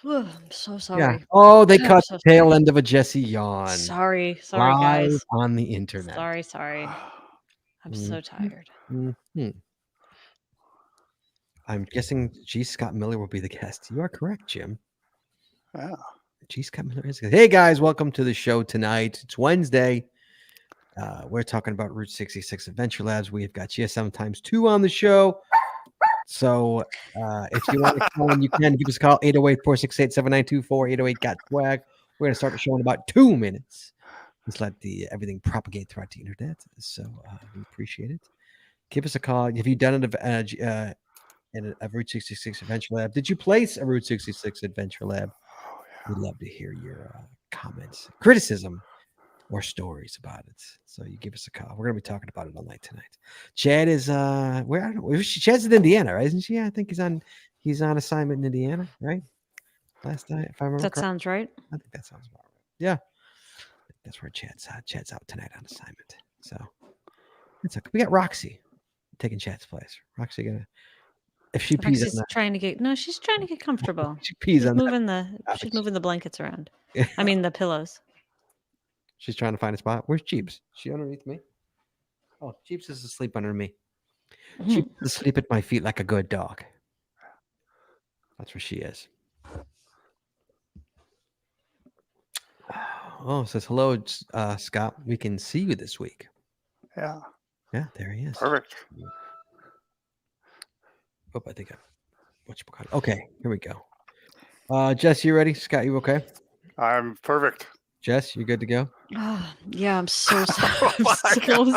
I'm so Yeah. sorry. Oh, they I'm caught so the tail sorry. end of a Jesse yawn Sorry, live guys. on the internet. Sorry. I'm so Mhm, tired. mhm. I'm guessing G. Scott Miller will be the guest. You are correct, Jim. Yeah. G. Scott Miller is. Hey guys, welcome to the show tonight. It's Wednesday. We're talking about Route 66 Adventure Labs. We've got GSM times 2 on the show. So if you want to call in, you can give us a call 808-468-7924, 808 got swag. We're going to start the show in about 2 minutes. Let's let everything propagate throughout the internet. So we appreciate it. Give us a call. Have you done in a Route 66 Adventure Lab? Did you place a Route 66 Adventure Lab? Oh, yeah. We'd love to hear your comments, criticism, or stories about it. So you give us a call. We're gonna be talking about it all night tonight. Chad is where I don't know. Chad's in Indiana, right? Isn't she? I think he's on assignment in Indiana, right? Last night, if I remember That correctly. sounds right. I think that sounds about right. Yeah. That's where Chad's at. Chad's out tonight on assignment. So it's okay. We got Roxy taking Chad's place. Roxy gonna if she pees on She's trying to get she's trying to get comfortable. she pees on She's couch. moving the blankets around. I mean the pillows. She's trying to find a spot. Where's Jeeps? She underneath me? Oh, Jeeps is asleep under me. Jeeps is asleep at my feet like a good dog. That's where she is. Oh, it says hello, Scott. We can see you this week. Yeah. Yeah, there he is. Perfect. Oh, I think okay, here we go. Jess, you ready? Scott, you okay? I'm perfect. Jess, you good to go? Oh, yeah, I'm so sorry. Oh I'm my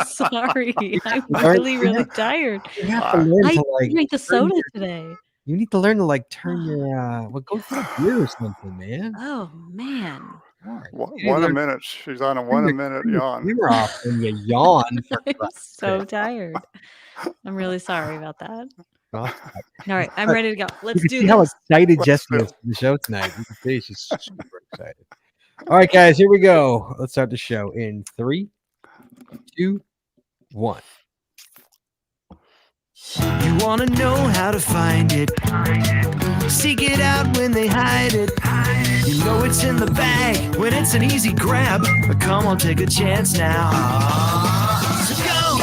so God. sorry. I'm Aren't really, you? really tired. You have to Uh, learn I to like drank the turn soda your, today. you need to learn to like turn your go get a beer or something, man. Oh man. God, you need to one a learn to minute. She's on a turn 1 minute your yawn. timer off when you yawn for I'm Christ's so sake. tired. I'm really sorry about that. Oh, All right, I'm ready to go. you Let's can do see how this. excited Let's Jesse do is for the show tonight. You can see she's super excited. All right, guys, here we go. Let's start the show in 3, 2, 1. You wanna know how to find it? Seek it out when they hide it. You know it's in the bag when it's an easy grab. But come on, take a chance now. So go,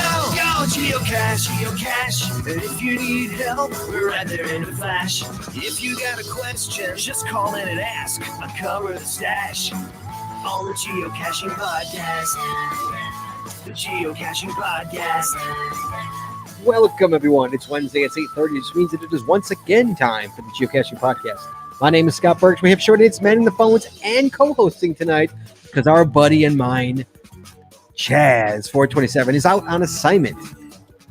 geocache. And if you need help, we're right there in a flash. If you got a question, just call in and ask. Uncover the stash on the Geocaching Podcast. The Geocaching Podcast. Welcome, everyone. It's Wednesday. It's 8:30, which means that it is once again time for the Geocaching Podcast. My name is Scott Birch. We have Short Nates manning the phones and co-hosting tonight because our buddy and mine, Chaz427, is out on assignment.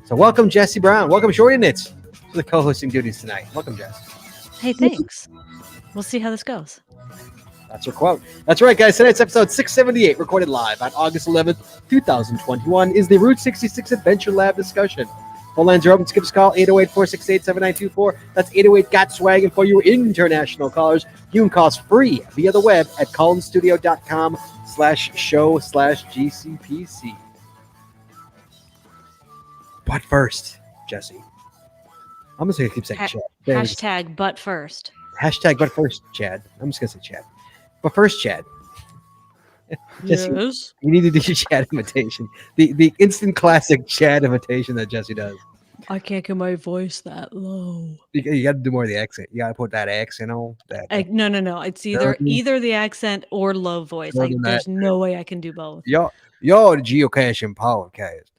So welcome, Jesse Brown. Welcome, Shorty Knits, to the co-hosting duties tonight. Welcome, Jess. Hey, thanks. We'll see how this goes. That's her quote. That's right, guys. Tonight's episode 678, recorded live on August 11th, 2021, is the Route 66 Adventure Lab discussion. Phone lines are open. Give us a call, 808-468-7924. That's 808-GOT-SWAG. And for you international callers, you can call us free via the web at cullenstudio.com/show/GCPC. But first, Jesse, I'm just going to keep saying Chad. Hashtag but first. Hashtag but first, Chad. I'm just going to say Chad. But first, Chad. Jesse, Yes. you need to do your Chad imitation. The instant classic Chad imitation that Jesse does. I can't get my voice that low. You got to do more of the accent. You got to put that accent on. No. It's either the accent or low voice. There's no way I can do both. Yo, the geocaching podcast.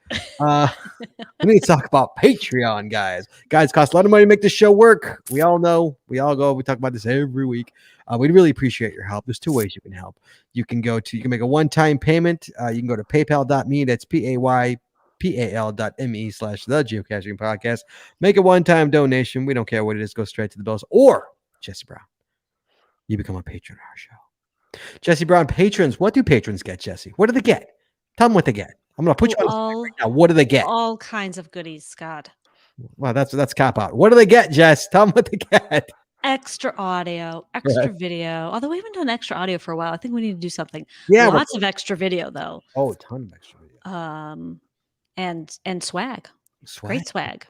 We need to talk about Patreon, guys. Guys, cost a lot of money to make this show work. We all know. We all go. We talk about this every week. We'd really appreciate your help. There's 2 ways you can help. You can make a one-time payment. You can go to paypal.me. That's PayPal.me/the geocaching podcast. Make a one-time donation. We don't care what it is. Go straight to the bills. Or Jesse Brown, you become a patron of our show. Jesse Brown patrons. What do patrons get, Jesse? What do they get? Tell them what they get. I'm going to put you on the spot right now. What do they get? All kinds of goodies, Scott. Well, that's cop out. What do they get, Jess? Tell them what they get. Extra audio, extra video. Although we haven't done extra audio for a while. I think we need to do something. Yeah, lots of extra video though. Oh, a ton of extra video. And swag. Great swag.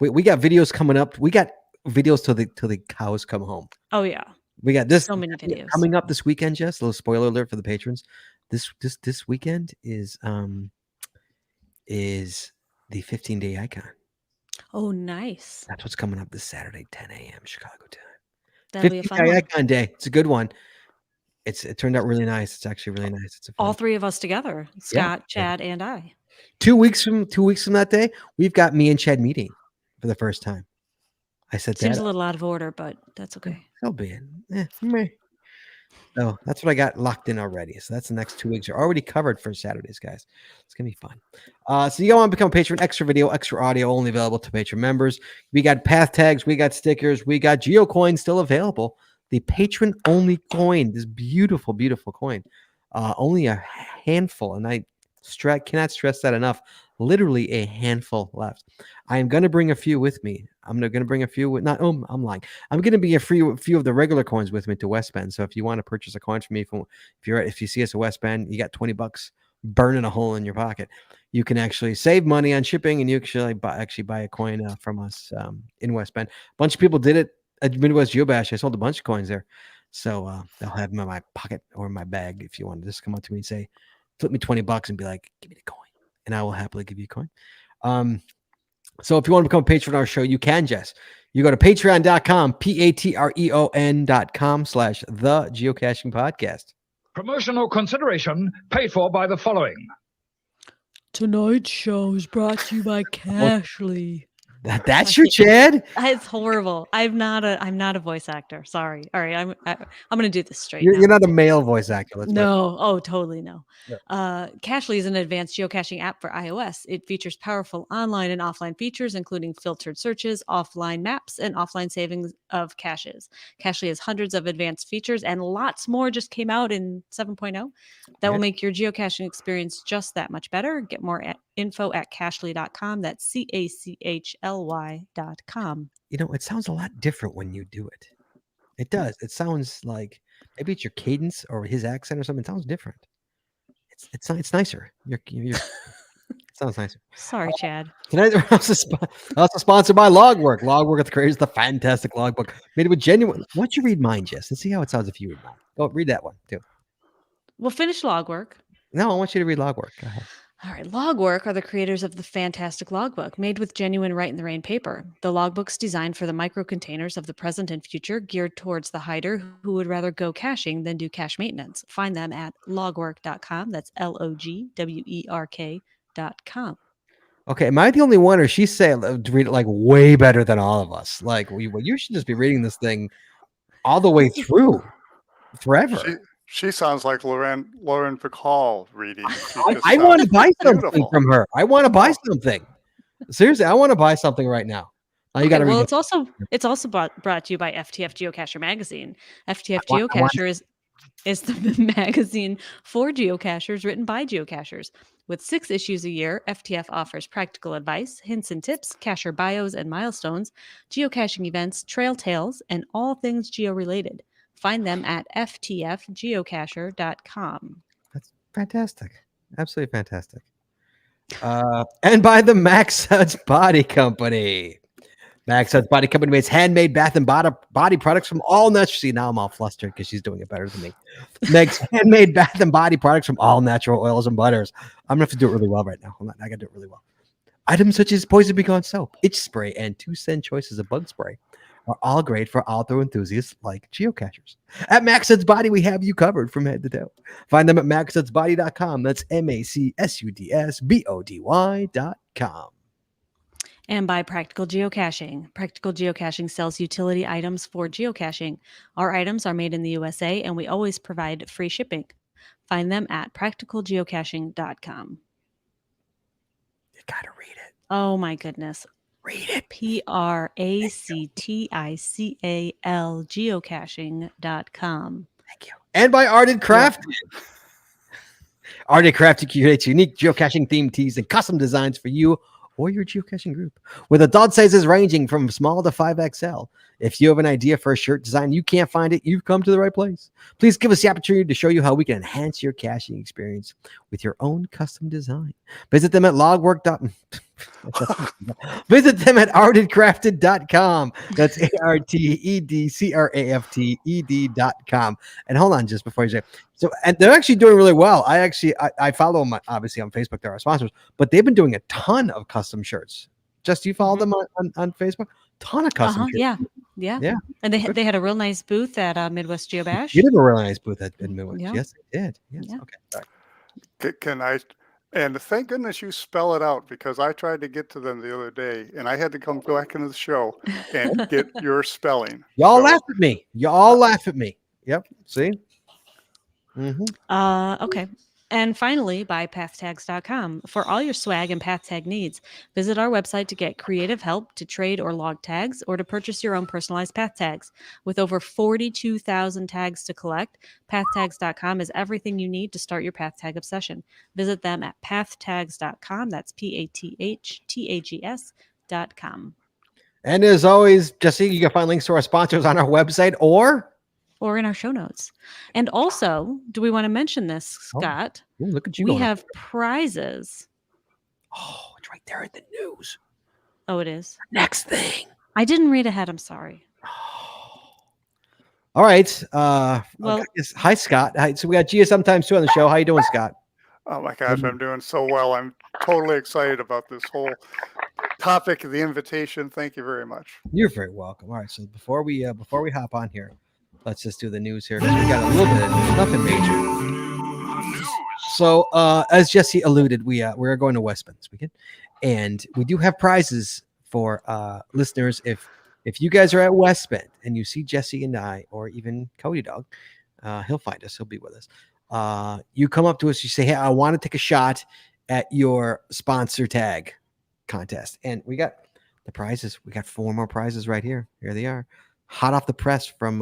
We got videos coming up. We got videos till the cows come home. Oh yeah. We got this So many videos. coming up this weekend, Jess. A little spoiler alert for the patrons. This weekend is the 15-day icon. Oh, nice. That's what's coming up this Saturday, 10 a.m. Chicago time. That'll be a fun 15-day one. icon day. It's a good one. It turned out really nice. It's actually really nice. It's All three of us together, Scott, Chad, and I. 2 weeks from that day, we've got me and Chad meeting for the first time. I said Seems that. a little out of order, but that's okay. It'll be meh. So that's what I got locked in already. So that's the next 2 weeks are already covered for Saturdays, guys. It's gonna be fun. So you want to become a patron, extra video, extra audio, only available to patron members. We got path tags, we got stickers, we got GeoCoin still available. The patron only coin, this beautiful, beautiful coin. Only a handful, and I cannot stress that enough. Literally a handful left. I am going to bring a few with me. I'm going to bring a few with I'm lying. I'm going to be a few of the regular coins with me to West Bend. So if you want to purchase a coin from me, if you see us at West Bend, you got $20 burning a hole in your pocket. You can actually save money on shipping, and you actually buy a coin from us in West Bend. A bunch of people did it at Midwest Geobash. I sold a bunch of coins there. So they'll have them in my pocket or in my bag if you want to just come up to me and say, flip me $20 and be like, give me the coin. And I will happily give you a coin. So if you want to become a patron on our show, you can, Jess. You go to patreon.com, patreon.com/the geocaching podcast. Promotional consideration paid for by the following. Tonight's show is brought to you by Cashly. That's your Chad? It's horrible. I'm not a voice actor. Sorry. All right. I'm going to do this straight now. You're not a male voice actor. No. Oh, totally no. Yeah. Cashly is an advanced geocaching app for iOS. It features powerful online and offline features, including filtered searches, offline maps, and offline savings of caches. Cashly has hundreds of advanced features, and lots more just came out in 7.0 that will make your geocaching experience just that much better. Get more info at cashly.com. That's CACHLY.com. You know, it sounds a lot different when you do it. It does. It sounds like maybe it's your cadence or his accent or something. It sounds different. It's nicer. It sounds nicer. Sorry, Chad. Tonight we're also sponsored by Logwork. Logwork creates the fantastic logbook made with genuine. Why don't you read mine, Jess, and see how it sounds if you read mine? Go read that one too. We'll finish Logwork. No, I want you to read Logwork. Go ahead. All right, Logwork are the creators of the fantastic logbook made with genuine Write in the Rain paper. The logbook's designed for the micro containers of the present and future, geared towards the hider who would rather go caching than do cache maintenance. Find them at logwork.com. That's LOGWERK.com. Okay, am I the only one, or she's saying to read it like way better than all of us? Like, you should just be reading this thing all the way through forever. She sounds like Lauren Bacall reading. I want to buy something from her. I want to buy something. Seriously, I want to buy something right now. You got to read. Well, it's also brought to you by FTF Geocacher magazine. FTF Geocacher is the magazine for geocachers written by geocachers. With 6 issues a year, FTF offers practical advice, hints and tips, cacher bios and milestones, geocaching events, trail tales, and all things geo-related. Find them at ftfgeocacher.com. That's fantastic. Absolutely fantastic. And by the Max Suds Body Company. Max Suds Body Company makes handmade bath and body products from all natural. See, now I'm all flustered because she's doing it better than me. Makes handmade bath and body products from all natural oils and butters. I'm going to have to do it really well right now. Hold on. I got to do it really well. Items such as Poison Be Gone soap, itch spray, and 2-cent choices of bug spray are all great for outdoor enthusiasts like geocachers. At Max Suds Body, we have you covered from head to toe. Find them at maxsudsbody.com. That's MACSUDSBODY.com. And by Practical Geocaching. Practical Geocaching sells utility items for geocaching. Our items are made in the USA, and we always provide free shipping. Find them at practicalgeocaching.com. You got to read it. Oh, my goodness. Read it. PRACTICAL geocaching.com. Thank you. And by Arted Crafted. Arted Crafted creates unique geocaching themed tees and custom designs for you or your geocaching group. With adult sizes ranging from small to 5XL, If you have an idea for a shirt design, you can't find it, you've come to the right place. Please give us the opportunity to show you how we can enhance your cashing experience with your own custom design. Visit them at logwork. Visit them at artedcrafted.com. That's ARTEDCRAFTED.com. And hold on just before you say, so, and they're actually doing really well. I follow them obviously on Facebook. They're our sponsors, but they've been doing a ton of custom shirts. Just you follow them on Facebook? Ton of custom shirts. Yeah. And they had a real nice booth at Midwest Geo Bash. You did a really nice booth at Midwest. Yeah. Yes, I did. Yes. Yeah. Okay. Sorry. Can I? And thank goodness you spell it out, because I tried to get to them the other day and I had to come back into the show and get your spelling. Y'all So- laugh at me. Y'all laugh at me. Yep. See? Okay. And finally, buy pathtags.com. For all your swag and path tag needs, visit our website to get creative help to trade or log tags or to purchase your own personalized path tags. With over 42,000 tags to collect, pathtags.com is everything you need to start your path tag obsession. Visit them at pathtags.com. That's PATHTAGS.com. And as always, Jesse, you can find links to our sponsors on our website or in our show notes. And also, do we want to mention this, Scott? Ooh, look at you. We going have prizes. Oh, it's right there in the news. Oh, it is. Next thing. I didn't read ahead. I'm sorry. All right. Well- hi, Scott. Hi. So we got GSM Times 2 on the show. How you doing, Scott? Oh my gosh, I'm doing so well. I'm totally excited about this whole topic, the invitation. Thank you very much. You're very welcome. All right. So before we hop on here, let's just do the news here, because we got a little bit of news, nothing major. So as Jesse alluded, we're going to West Bend this weekend, and we do have prizes for listeners. If you guys are at West Bend and you see Jesse and I, or even Cody Dog, he'll find us. He'll be with us. You come up to us, you say, hey, I want to take a shot at your sponsor tag contest. And we got the prizes. We got 4 more prizes right here. Here they are. Hot off the press from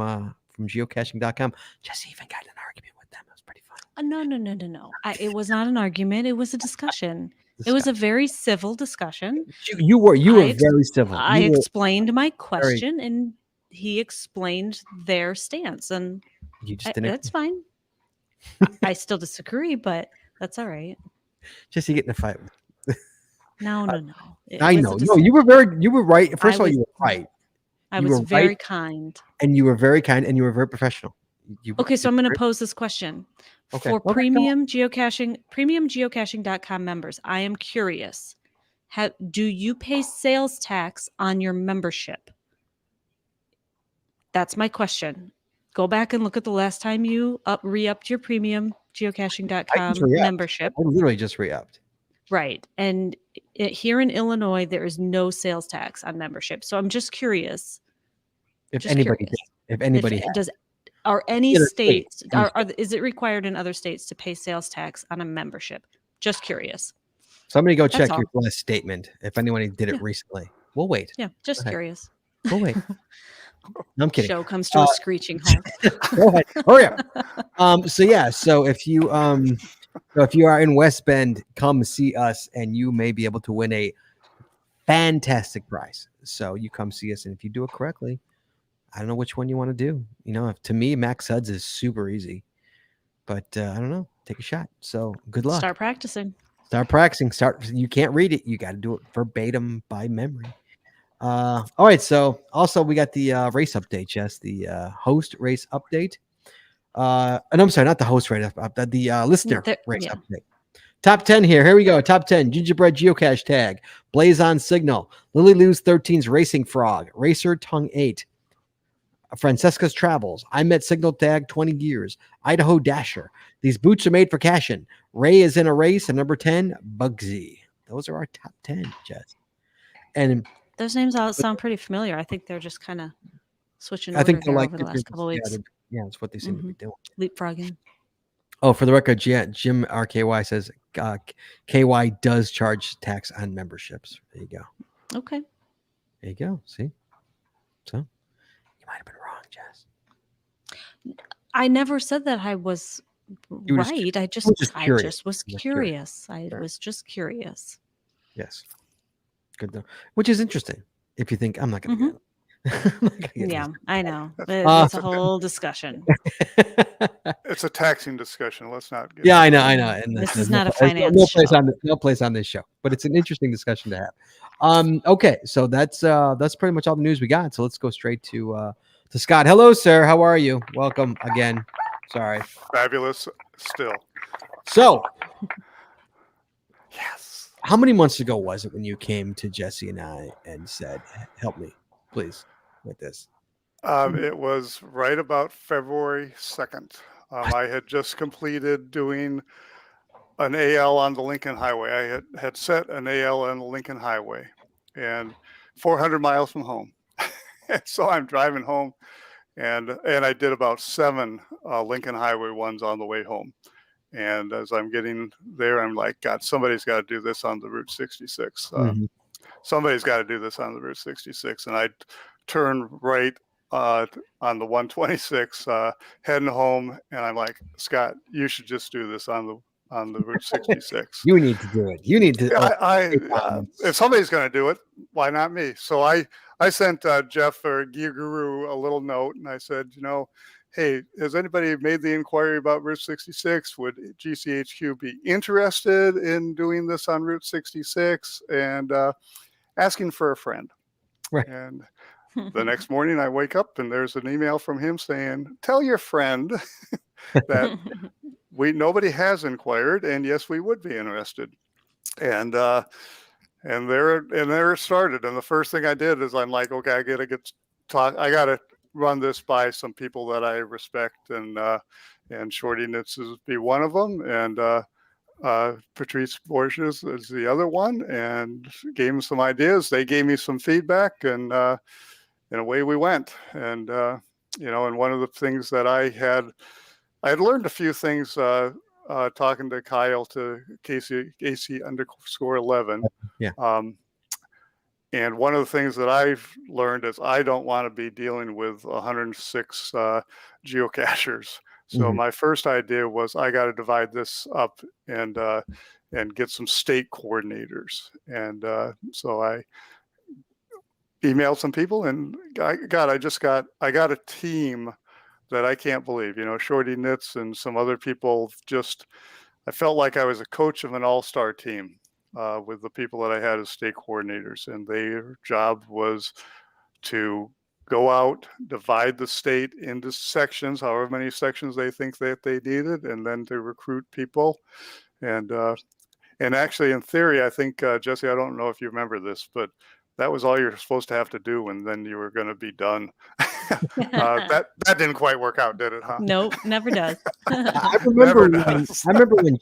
geocaching.com. Jesse even got in an argument with them. It was pretty fun. No. It was not an argument. It was a discussion. It was a very civil discussion. You were very civil. I explained my question, and he explained their stance, and You just didn't. that's fine. I still disagree, but that's all right. Jesse get in a fight. No. I know. No, you were right. First of all, you were right. I you was were very right. kind. And you were very kind, and you were very professional. Okay, so I'm going to pose this question. Okay. For Okay, premium geocaching.com members, I am curious. Do you pay sales tax on your membership? That's my question. Go back and look at the last time you re-upped your premium geocaching.com membership. I literally just re-upped. Right. And here in Illinois, there is no sales tax on membership. So I'm just curious. If Just anybody, curious. if anybody, Are any In a states, state. is it required in other states to pay sales tax on a membership? Just curious. somebody go check That's your last statement. If anyone did it recently, we'll wait. Yeah, just Okay. curious. We'll wait. No, I'm kidding. Show comes to a screeching halt. Go ahead. Hurry up. So if you are in West Bend, come see us, and you may be able to win a fantastic prize. So you come see us, and if you do it correctly, I don't know which one you want to do. To me, Max Suds is super easy, but I don't know. Take a shot. So good luck. Start practicing. Start practicing. You can't read it. You got to do it verbatim by memory. All right. So also we got the race update, Jess, the host race update. And I'm sorry, not the host race update, the listener race update. Top 10 here. Here we go. Top 10. Gingerbread geocache tag. Blaze on Signal. Lily Lou's 13's Racing Frog. Racer Tongue 8. Francesca's Travels. I Met Signal Tag 20 Years. Idaho Dasher. These boots are made for cashing. Ray is in a race. And number 10, Bugsy. Those are our top 10, Jess. And Those names all sound pretty familiar. I think they're just kind of switching I order think they're here like over the last couple of weeks. Yeah, that's what they seem to be doing. Leapfrogging. Oh, for the record, Jim RKY says KY does charge tax on memberships. There you go. Okay. There you go. See? So you might have been wrong, Jess. I never said that I was You were just- right. I just were just was curious. curious. I Sure. was just curious. Yes. Good though. Which is interesting. If you think I'm not going to get it. Yeah, I know. Uh, It's a whole discussion. It's a taxing discussion. Let's not get Yeah, I into know, it. I know. And This there's is not a there's finance no place show. on no place on this show, but it's an interesting discussion to have. Okay, so that's pretty much all the news we got. So let's go straight to Scott. Hello, sir. How are you? Welcome again. Sorry. Fabulous still. So, Yes. how many months ago was it when you came to Jesse and I and said, "Help me, please, with this"? It was right about February 2nd. I had just completed doing an AL on the Lincoln Highway. I had set an AL on the Lincoln Highway and 400 miles from home. And so I'm driving home and I did about 7 Lincoln Highway ones on the way home. And as I'm getting there, I'm like, God, somebody's got to do this on the Route 66. Mhm. Somebody's got to do this on the Route 66. And I turn right on the 126 heading home, and I'm like, Scott, you should just do this on the Route 66. You need to do it. You need to. If somebody's going to do it, why not me? So I sent Jeff or Gear Guru a little note, and I said, hey, has anybody made the inquiry about Route 66? Would GCHQ be interested in doing this on Route 66? And asking for a friend. Right. And the next morning I wake up and there's an email from him saying, tell your friend that nobody has inquired, and yes, we would be interested. And there it started. And the first thing I did is I'm like, okay, I gotta run this by some people that I respect, and Shorty Knits is be one of them, and Patrice Borges is the other one, and gave them some ideas. They gave me some feedback, and away we went. And and one of the things that I had learned a few things talking to Kyle, to Casey_11. Yeah. And one of the things that I've learned is I don't want to be dealing with 106 geocachers. So Mhm. my first idea was I got to divide this up and get some state coordinators. And so I emailed some people, and I got a team that I can't believe. Shorty Knits and some other people. I felt like I was a coach of an all-star team. With the people that I had as state coordinators, and their job was to go out, divide the state into sections, however many sections they think that they needed, and then to recruit people. And actually, in theory, I think, Jesse, I don't know if you remember this, but that was all you're supposed to have to do, and then you were going to be done. That didn't quite work out, did it? Huh? Nope, never does. I remember Never does. when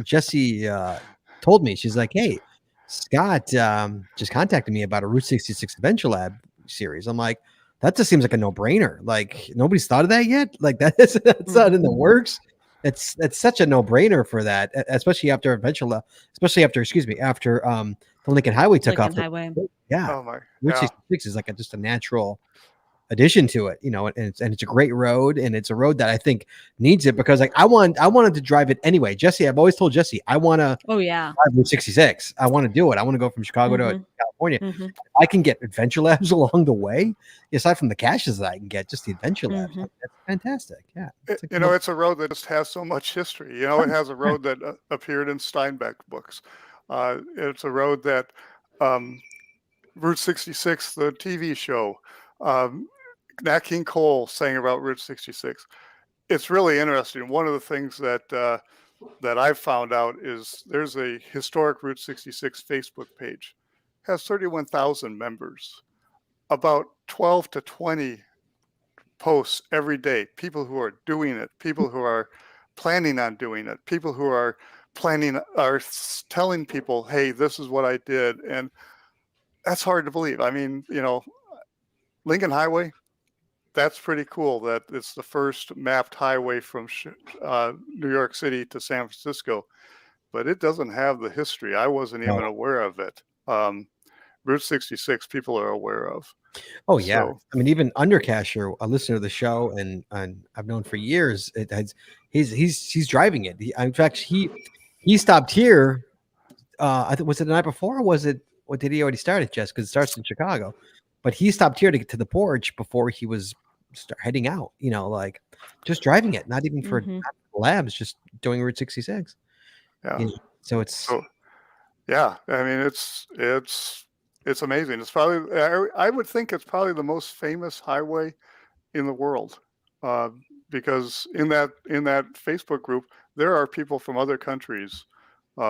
Jesse told me, she's like, "Hey, Scott just contacted me about a Route 66 Adventure Lab series." I'm like, that just seems like a no-brainer. Like, nobody's thought of that yet. Like, that's not in the works. It's such a no-brainer for that, especially after Adventure Lab, after the Lincoln Highway took Lincoln off. Highway. Yeah, Oh my! Route Yeah. 66 is like just a natural addition to it, and it's a great road, and it's a road that I think needs it, because like I wanted to drive it anyway. Jesse, I've always told Jesse I want to Oh yeah. drive Route 66. I want to do it. I want to go from Chicago to California. Mhm. I can get adventure labs along the way, aside from the caches that I can get, just the adventure labs. Mhm. That's fantastic. Yeah, It's a road that just has so much history. It has a road that appeared in Steinbeck books. It's a road that Route 66, the TV show, Nat King Cole sang about Route 66. It's really interesting. One of the things that I've found out is there's a historic Route 66 Facebook page. It has 31,000 members. About 12 to 20 posts every day. People who are doing it. People who are planning on doing it. People who are telling people, "Hey, this is what I did," and that's hard to believe. I mean, Lincoln Highway. That's pretty cool that it's the first mapped highway from New York City to San Francisco, but it doesn't have the history. I wasn't even aware of it. Route 66, people are aware of. Oh yeah, So, I mean, even Undercasher, a listener to the show, and I've known for years. He's driving it. In fact, he stopped here. I think, was it the night before, or was it? Or did he already start it, Jess? Because it starts in Chicago. but he stopped here to get to the porch before he was heading out. Like just driving it, not even for labs, just doing Route 66. Yeah. So it's So, yeah, I mean, it's amazing. It's probably, I would think it's probably the most famous highway in the world, because in that Facebook group, there are people from other countries who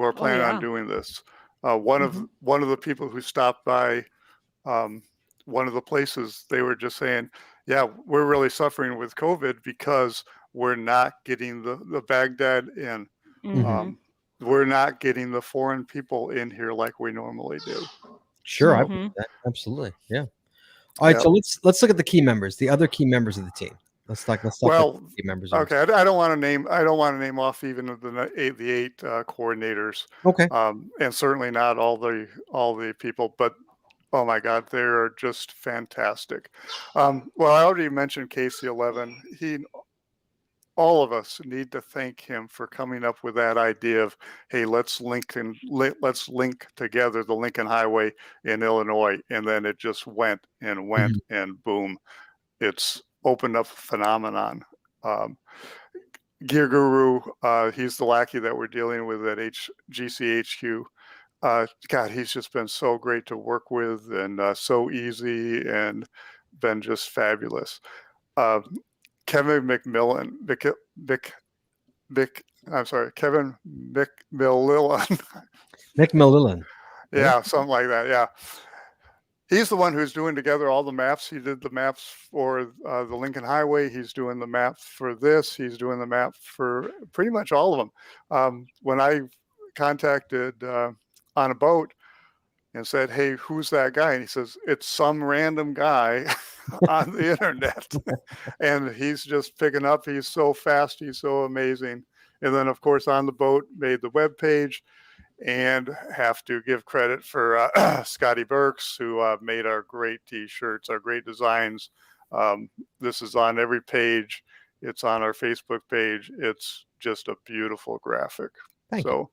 are Oh planning on yeah. doing this. One of the people who stopped by one of the places, they were just saying, yeah, we're really suffering with COVID because we're not getting the Baghdad in. We're not getting the foreign people in here like we normally do. Sure, I So, believe that. Absolutely. Yeah. All right, yeah. so let's look at the key members, the other key members of the team. Let's talk about Well, the key members. okay, I don't want to name off even the eight coordinators, Okay. and certainly not all the people, but oh my God, they are just fantastic. Well, I already mentioned KC11. All of us need to thank him for coming up with that idea of, hey, let's link together the Lincoln Highway in Illinois, and then it just went and went and boom, it's opened up a phenomenon. Gear Guru, he's the lackey that we're dealing with at GCHQ. God, he's just been so great to work with and so easy and been just fabulous. Kevin McMillan, Kevin McMillan. McMillan. Yeah, something like that. Yeah. He's the one who's doing together all the maps. He did the maps for the Lincoln Highway. He's doing the maps for this. He's doing the map for pretty much all of them. When I contacted on a boat and said, hey, who's that guy? And he says, it's some random guy on the internet. And he's just picking up. He's so fast. He's so amazing. And then, of course, on the boat, made the web page. And have to give credit for Scotty Burks, who made our great T-shirts, our great designs. This is on every page. It's on our Facebook page. It's just a beautiful graphic. Thank you.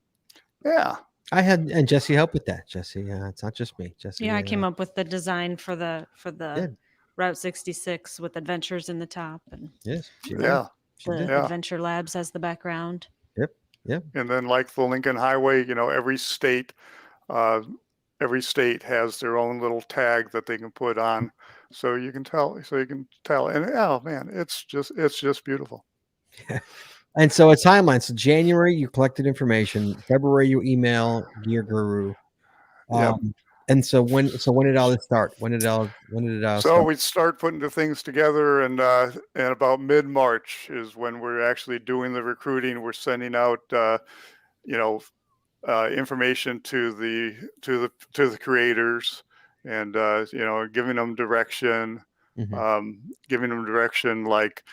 Yeah. And Jesse helped with that. Jesse, it's not just me. Jesse. Yeah, I came up with the design for the Route 66 with adventures in the top and yes, the Adventure Labs as the background. Yeah. And then like the Lincoln Highway, every state has their own little tag that they can put on, so you can tell. And oh man, it's just beautiful. And so a timeline. So January, you collected information. February, you email Gear Guru. And so when did all this start? When did it So we start putting the things together, and about mid-March is when we're actually doing the recruiting. We're sending out information to the creators, and giving them direction, like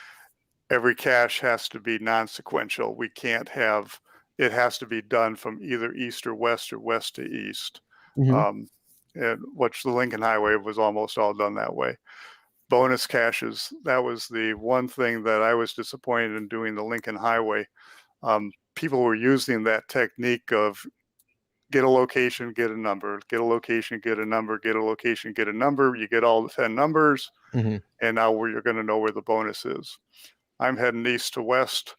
every cache has to be non-sequential. We can't have it has to be done from either east or west to east. And which the Lincoln Highway was almost all done that way. Bonus caches, that was the one thing that I was disappointed in doing the Lincoln Highway. People were using that technique of get a location, get a number, get a location, get a number, get a location, get a number. You get all the 10 numbers, and now you're going to know where the bonus is. I'm heading east to west.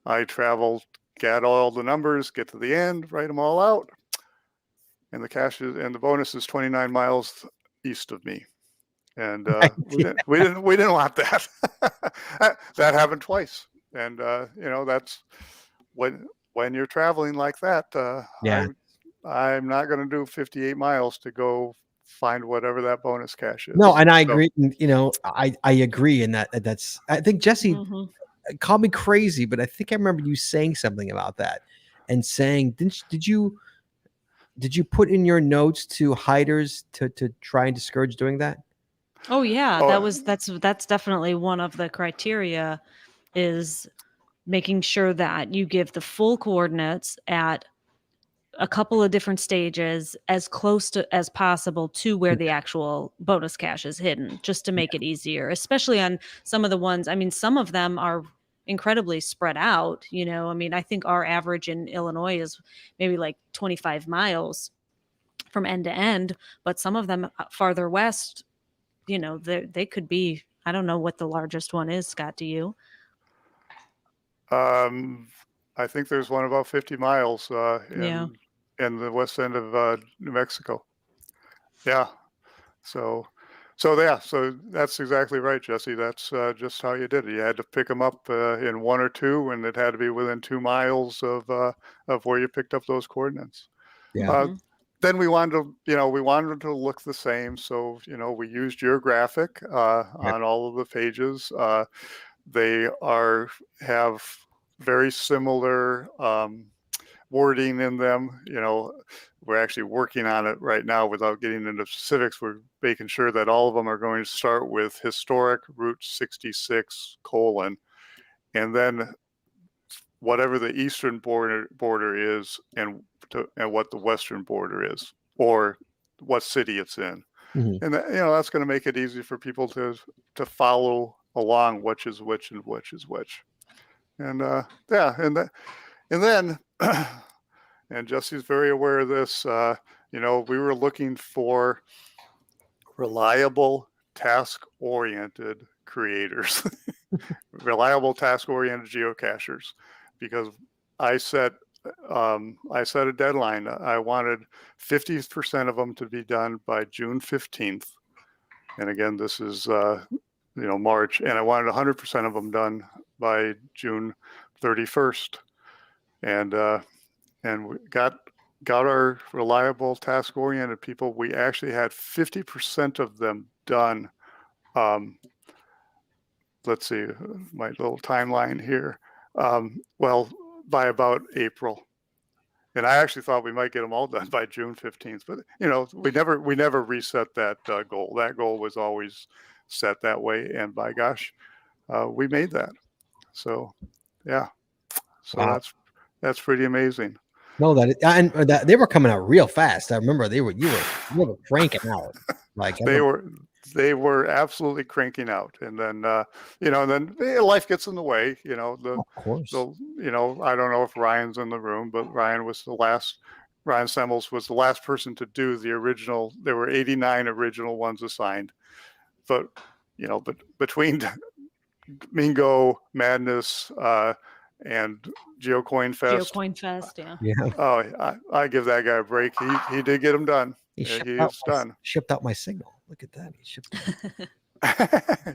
I traveled, got all the numbers, get to the end, write them all out. And the cache and the bonus is 29 miles east of me, and we didn't want that. That happened twice, and that's when you're traveling like that. I'm not going to do 58 miles to go find whatever that bonus cache is. No, and I agree. I agree in that. I think Jesse called me crazy, but I think I remember you saying something about that, and saying, did you put in your notes to hiders to try and discourage doing that? Oh yeah, that's definitely one of the criteria, is making sure that you give the full coordinates at a couple of different stages as close to as possible to where the actual bonus cache is hidden, just to make it easier, especially on some of the ones. I mean, some of them are incredibly spread out. I mean, I think our average in Illinois is maybe like 25 miles. from end to end, but some of them farther west, they could be, I don't know what the largest one is, Scott, do you? I think there's one about 50 miles Yeah. in the west end of New Mexico. Yeah. So that's exactly right, Jesse. That's just how you did it. You had to pick them up in 1 or 2, and it had to be within 2 miles of where you picked up those coordinates. Yeah. Then we wanted to look the same, so we used geographic on all of the pages. They have very similar wording in them. We're actually working on it right now without getting into specifics. We're making sure that all of them are going to start with historic Route 66 : and then whatever the eastern border is, and what the western border is, or what city it's in. Mhm. And that's going to make it easy for people to follow along which is which and which is which. And and then and Jesse's very aware of this. We were looking for reliable, task-oriented creators, reliable, task-oriented geocachers, because I set a deadline. I wanted 50% of them to be done by June 15th. And again, this is March, and I wanted 100% of them done by June 31st. And we got our reliable, task-oriented people. We actually had 50% of them done. Let's see, my little timeline here. By about April. And I actually thought we might get them all done by June 15th, but we never reset that goal. That goal was always set that way, and by gosh, we made that. So, yeah. So Wow. that's pretty amazing. No, that they were coming out real fast. I remember you were cranking out like they were absolutely cranking out, and then life gets in the way. of course. I don't know if Ryan's in the room, but Ryan Semmels was the last person to do the original. There were 89 original ones assigned, but between Mingo Madness and GeoCoin Fest. GeoCoin Fest, yeah. Yeah. Oh, I give that guy a break. He did get them done. He done. Shipped out my signal. Look at that. He shipped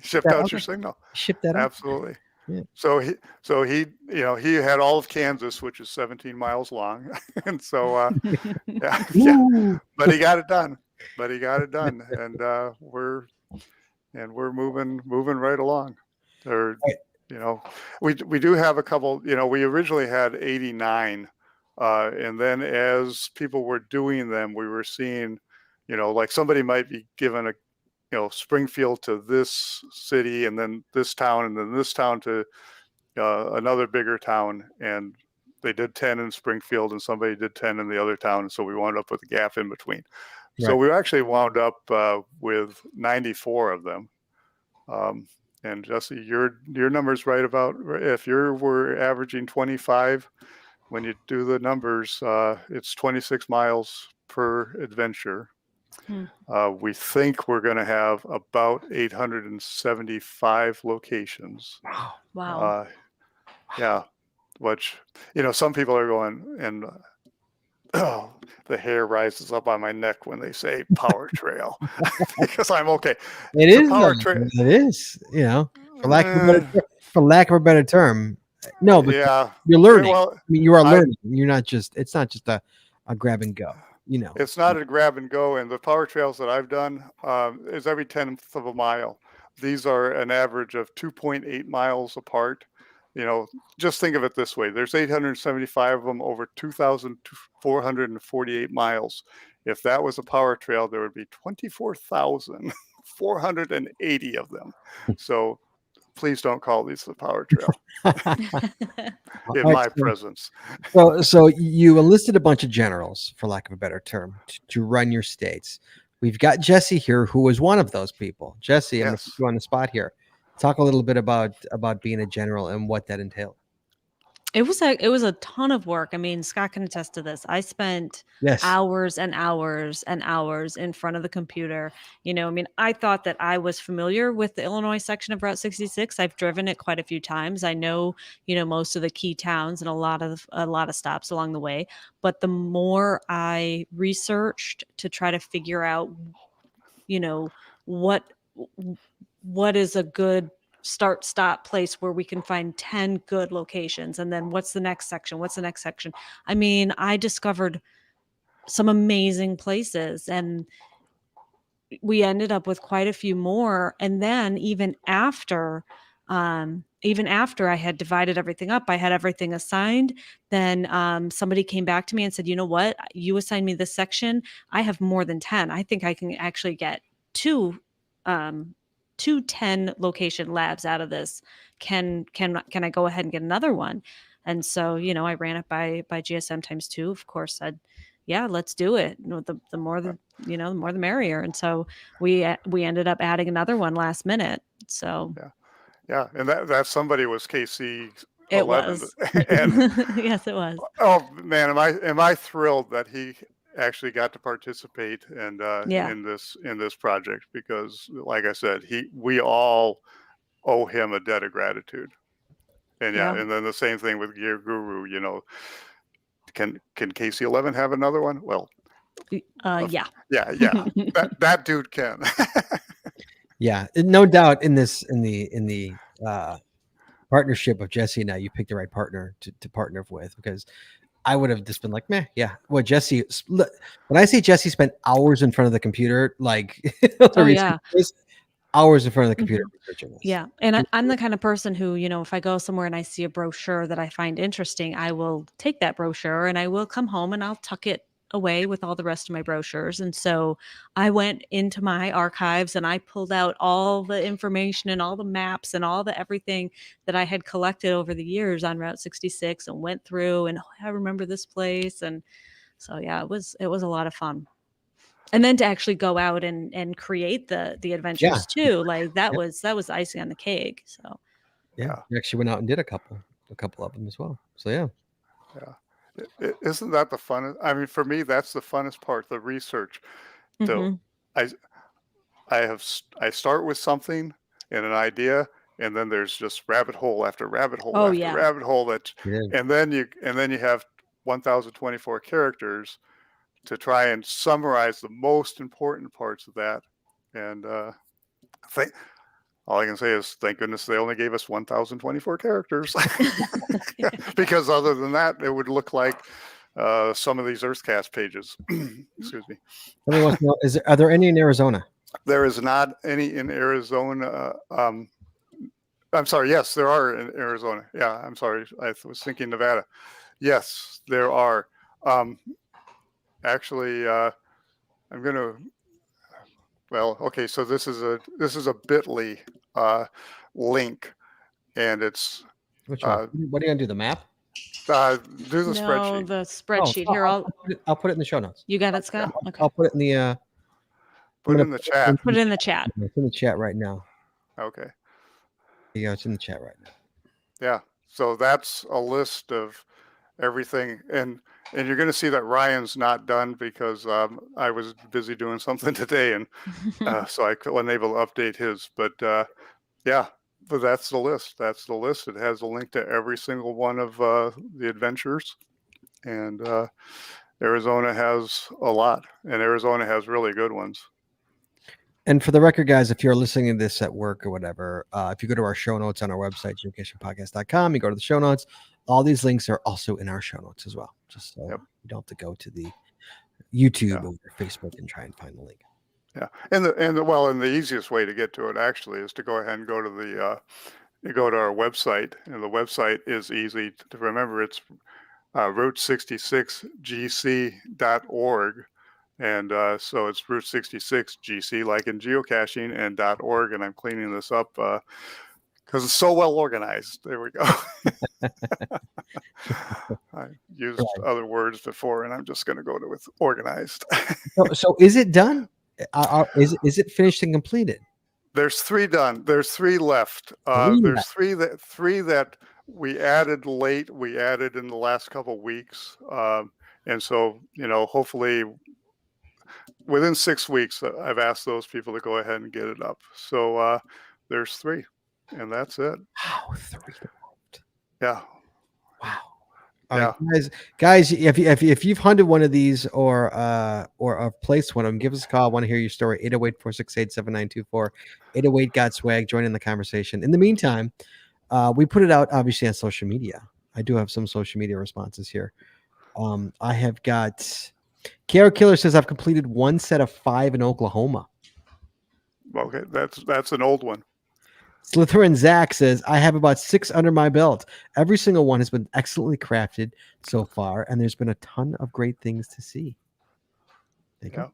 shipped out your signal. Shipped that out. Absolutely. Yeah. So he had all of Kansas, which is 17 miles long, and so yeah. But he got it done. And we're moving right along. We do have a couple. We originally had 89, and then as people were doing them, we were seeing, like somebody might be given Springfield to this city, and then this town, and then this town to another bigger town, and they did 10 in Springfield, and somebody did 10 in the other town, and so we wound up with a gap in between. Right. So we actually wound up with 94 of them. And Jesse, your number's right about, if we're averaging 25, when you do the numbers, it's 26 miles per adventure. We think we're going to have about 875 locations. Wow. Yeah, which, some people are going, and the hair rises up on my neck when they say power trail, because I'm okay. It is power trail. It is, for lack of a better term. No, but yeah, you're learning. Well, you are learning. You're not just. It's not just a grab and go. It's not a grab and go. And the power trails that I've done is every 10th of a mile. These are an average of 2.8 miles apart. Just think of it this way. There's 875 of them over 2,448 miles. If that was a power trail, there would be 24,480 of them. So please don't call these the power trail in my presence. So you enlisted a bunch of generals, for lack of a better term, to run your states. We've got Jesse here, who was one of those people. Jesse, I'm going to put you on the spot here. Talk a little bit about being a general and what that entailed. It was a ton of work. I mean, Scott can attest to this. I spent Yes. hours and hours and hours in front of the computer. I mean, I thought that I was familiar with the Illinois section of Route 66. I've driven it quite a few times. I know, most of the key towns and a lot of stops along the way. But the more I researched to try to figure out, what is a good start stop place where we can find 10 good locations, and then what's the next section, I mean, I discovered some amazing places, and we ended up with quite a few more. And then even after I had divided everything up, I had everything assigned, then somebody came back to me and said, you know what, you assigned me this section, I have more than 10. I think I can actually get two 10 location labs out of this. Can I go ahead and get another one? And so, I ran it by GSM times 2. Of course, said, yeah, let's do it. The more the more the merrier. And so we ended up adding another one last minute. So yeah, and that somebody was KC 11. it was. And yes, it was. oh man, am I thrilled that he actually got to participate and Yeah. in this project, because like I said, we all owe him a debt of gratitude. And Yeah. and then the same thing with Gear Guru. Can KC11 have another one? Well, Yeah. yeah, that dude can. Yeah, no doubt in the partnership of Jesse and I, you picked the right partner to partner with, because I would have just been like, meh, yeah. Well, Jesse, when I say Jesse spent hours in front of the computer, like Oh, yeah. hours in front of the computer researching this. Yeah. And I'm the kind of person who, if I go somewhere and I see a brochure that I find interesting, I will take that brochure and I will come home and I'll tuck it away with all the rest of my brochures. And so I went into my archives and I pulled out all the information and all the maps and all the everything that I had collected over the years on Route 66 and went through, and I remember this place. And so, yeah, it was a lot of fun. And then to actually go out and create the adventures too, like that was icing on the cake. So yeah, we actually went out and did a couple of them as well. So yeah. Isn't that the funnest? I mean, for me, that's the funnest part, the research. So I start with something and an idea, and then there's just rabbit hole after rabbit hole rabbit hole and then you have 1,024 characters to try and summarize the most important parts of that. And all I can say is, thank goodness they only gave us 1,024 characters, because other than that, it would look like some of these Earthcast pages. Excuse me. Are there any in Arizona? There is not any in Arizona. I'm sorry. Yes, there are in Arizona. Yeah, I'm sorry. I was thinking Nevada. Yes, there are. Actually, I'm going to. Well, okay. So this is a Bitly link, and it's. Which one? What are you gonna do? The map? Do the spreadsheet. The spreadsheet. Here, I'll put it in the show notes. You got it, Scott? Okay. I'll put it in the. Put it in the chat. Put it in the chat. It's in the chat right now. Okay. Yeah, it's in the chat right now. Yeah. So that's a list of everything, and you're going to see that Ryan's not done because I was busy doing something today, and so I wasn't able to update his. But yeah, but that's the list. That's the list. It has a link to every single one of the adventures, and Arizona has a lot, and Arizona has really good ones. And for the record, guys, if you're listening to this at work or whatever, if you go to our show notes on our website, geocacheingpodcast.com, you go to the show notes. All these links are also in our show notes as well. Just so you don't have to go to the YouTube or Facebook and try and find the link. Yeah, and the easiest way to get to it actually is to go ahead and go to our website, and the website is easy to remember. It's route66gc.org. And so it's Route 66 GC, like in geocaching, and .org. And I'm cleaning this up because it's so well organized. There we go. I used other words before, and I'm just going to go with organized. So is it done? Is it finished and completed? There's 3 done. There's 3 left. There's three that we added late. We added in the last couple weeks, and so hopefully within 6 weeks, I've asked those people to go ahead and get it up. So there's 3, and that's it. Wow, 3 involved. Yeah. Wow. All Yeah. right, guys, if you've hunted one of these or placed one of them, give us a call. I want to hear your story. 808-468-7924. 808 got swag. Join in the conversation. In the meantime, we put it out obviously on social media. I do have some social media responses here. I have got KR Killer says I've completed 1 set of 5 in Oklahoma. Okay, that's an old one. Slytherin Zach says I have about 6 under my belt. Every single one has been excellently crafted so far, and there's been a ton of great things to see. Thank you.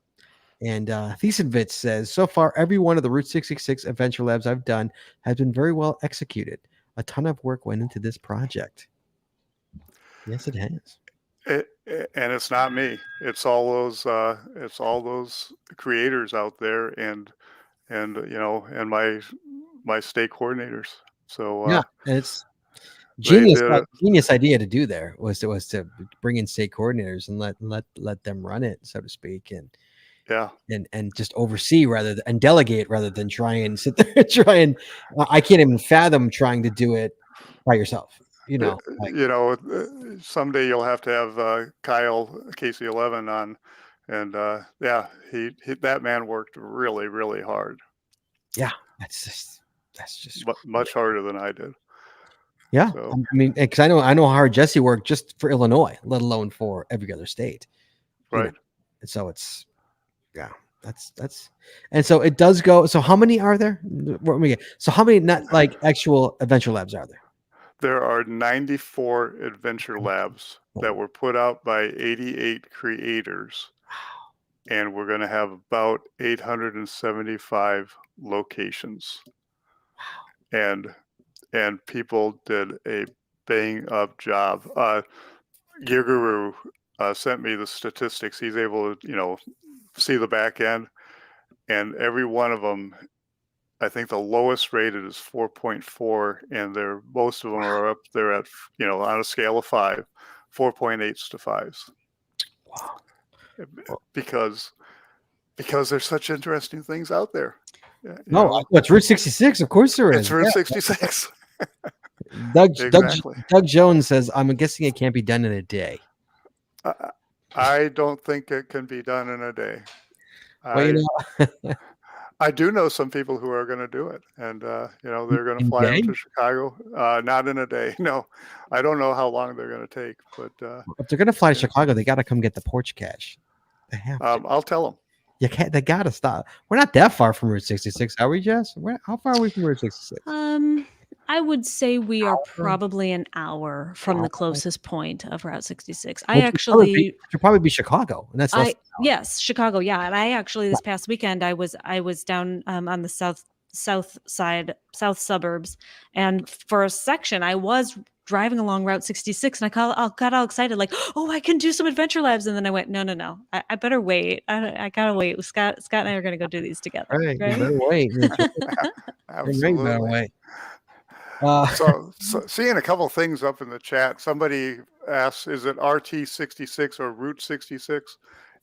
And Thiesenvitz says so far every one of the Route 66 Adventure Labs I've done has been very well executed. A ton of work went into this project. Yes, it has. And it's not me. It's all those creators out there, and my state coordinators. So yeah, and it's genius idea to do there was to bring in state coordinators and let them run it, so to speak, and just oversee and delegate rather than try and sit there and I can't even fathom trying to do it by yourself. Someday you'll have to have Kyle KC11 on, and he that man worked really, really hard. Yeah, that's just much harder than I did. Yeah, so, I mean, because I know how hard Jesse worked just for Illinois, let alone for every other state. Right. And so it's that's and so it does go. So how many are there? So how many not like actual adventure labs are there? There are 94 adventure labs that were put out by 88 creators. Wow. And we're going to have about 875 locations. Wow. And people did a bang up job. Giguru sent me the statistics. He's able to, see the back end, and every one of them, I think the lowest rated is 4.4, and most of them are up there at, on a scale of 5, 4.8s to 5s. Wow. Because there's such interesting things out there. It's Route 66. Of course there is. It's Route 66. Doug Jones says, I'm guessing it can't be done in a day. I don't think it can be done in a day. Well, I do know some people who are going to do it, and they're going to fly up to Chicago. Not in a day. No, I don't know how long they're going to take, but if they're going to fly to Chicago, they got to come get the porch cash. They have to. I'll tell them. You can't. They got to stop. We're not that far from Route 66, are we, Jess? How far are we from Route 66? I would say we are probably an hour from the closest point of Route 66. It should probably be Chicago, and that's yes, Chicago. Yeah, and I actually this past weekend I was down on the south suburbs, and for a section I was driving along Route 66, and I got all excited, like, oh, I can do some adventure labs, and then I went, no, I better wait. I gotta wait. Scott and I are gonna go do these together. Right? You better wait. Absolutely. Better wait. So seeing a couple things up in the chat. Somebody asks, is it RT 66 or Route 66?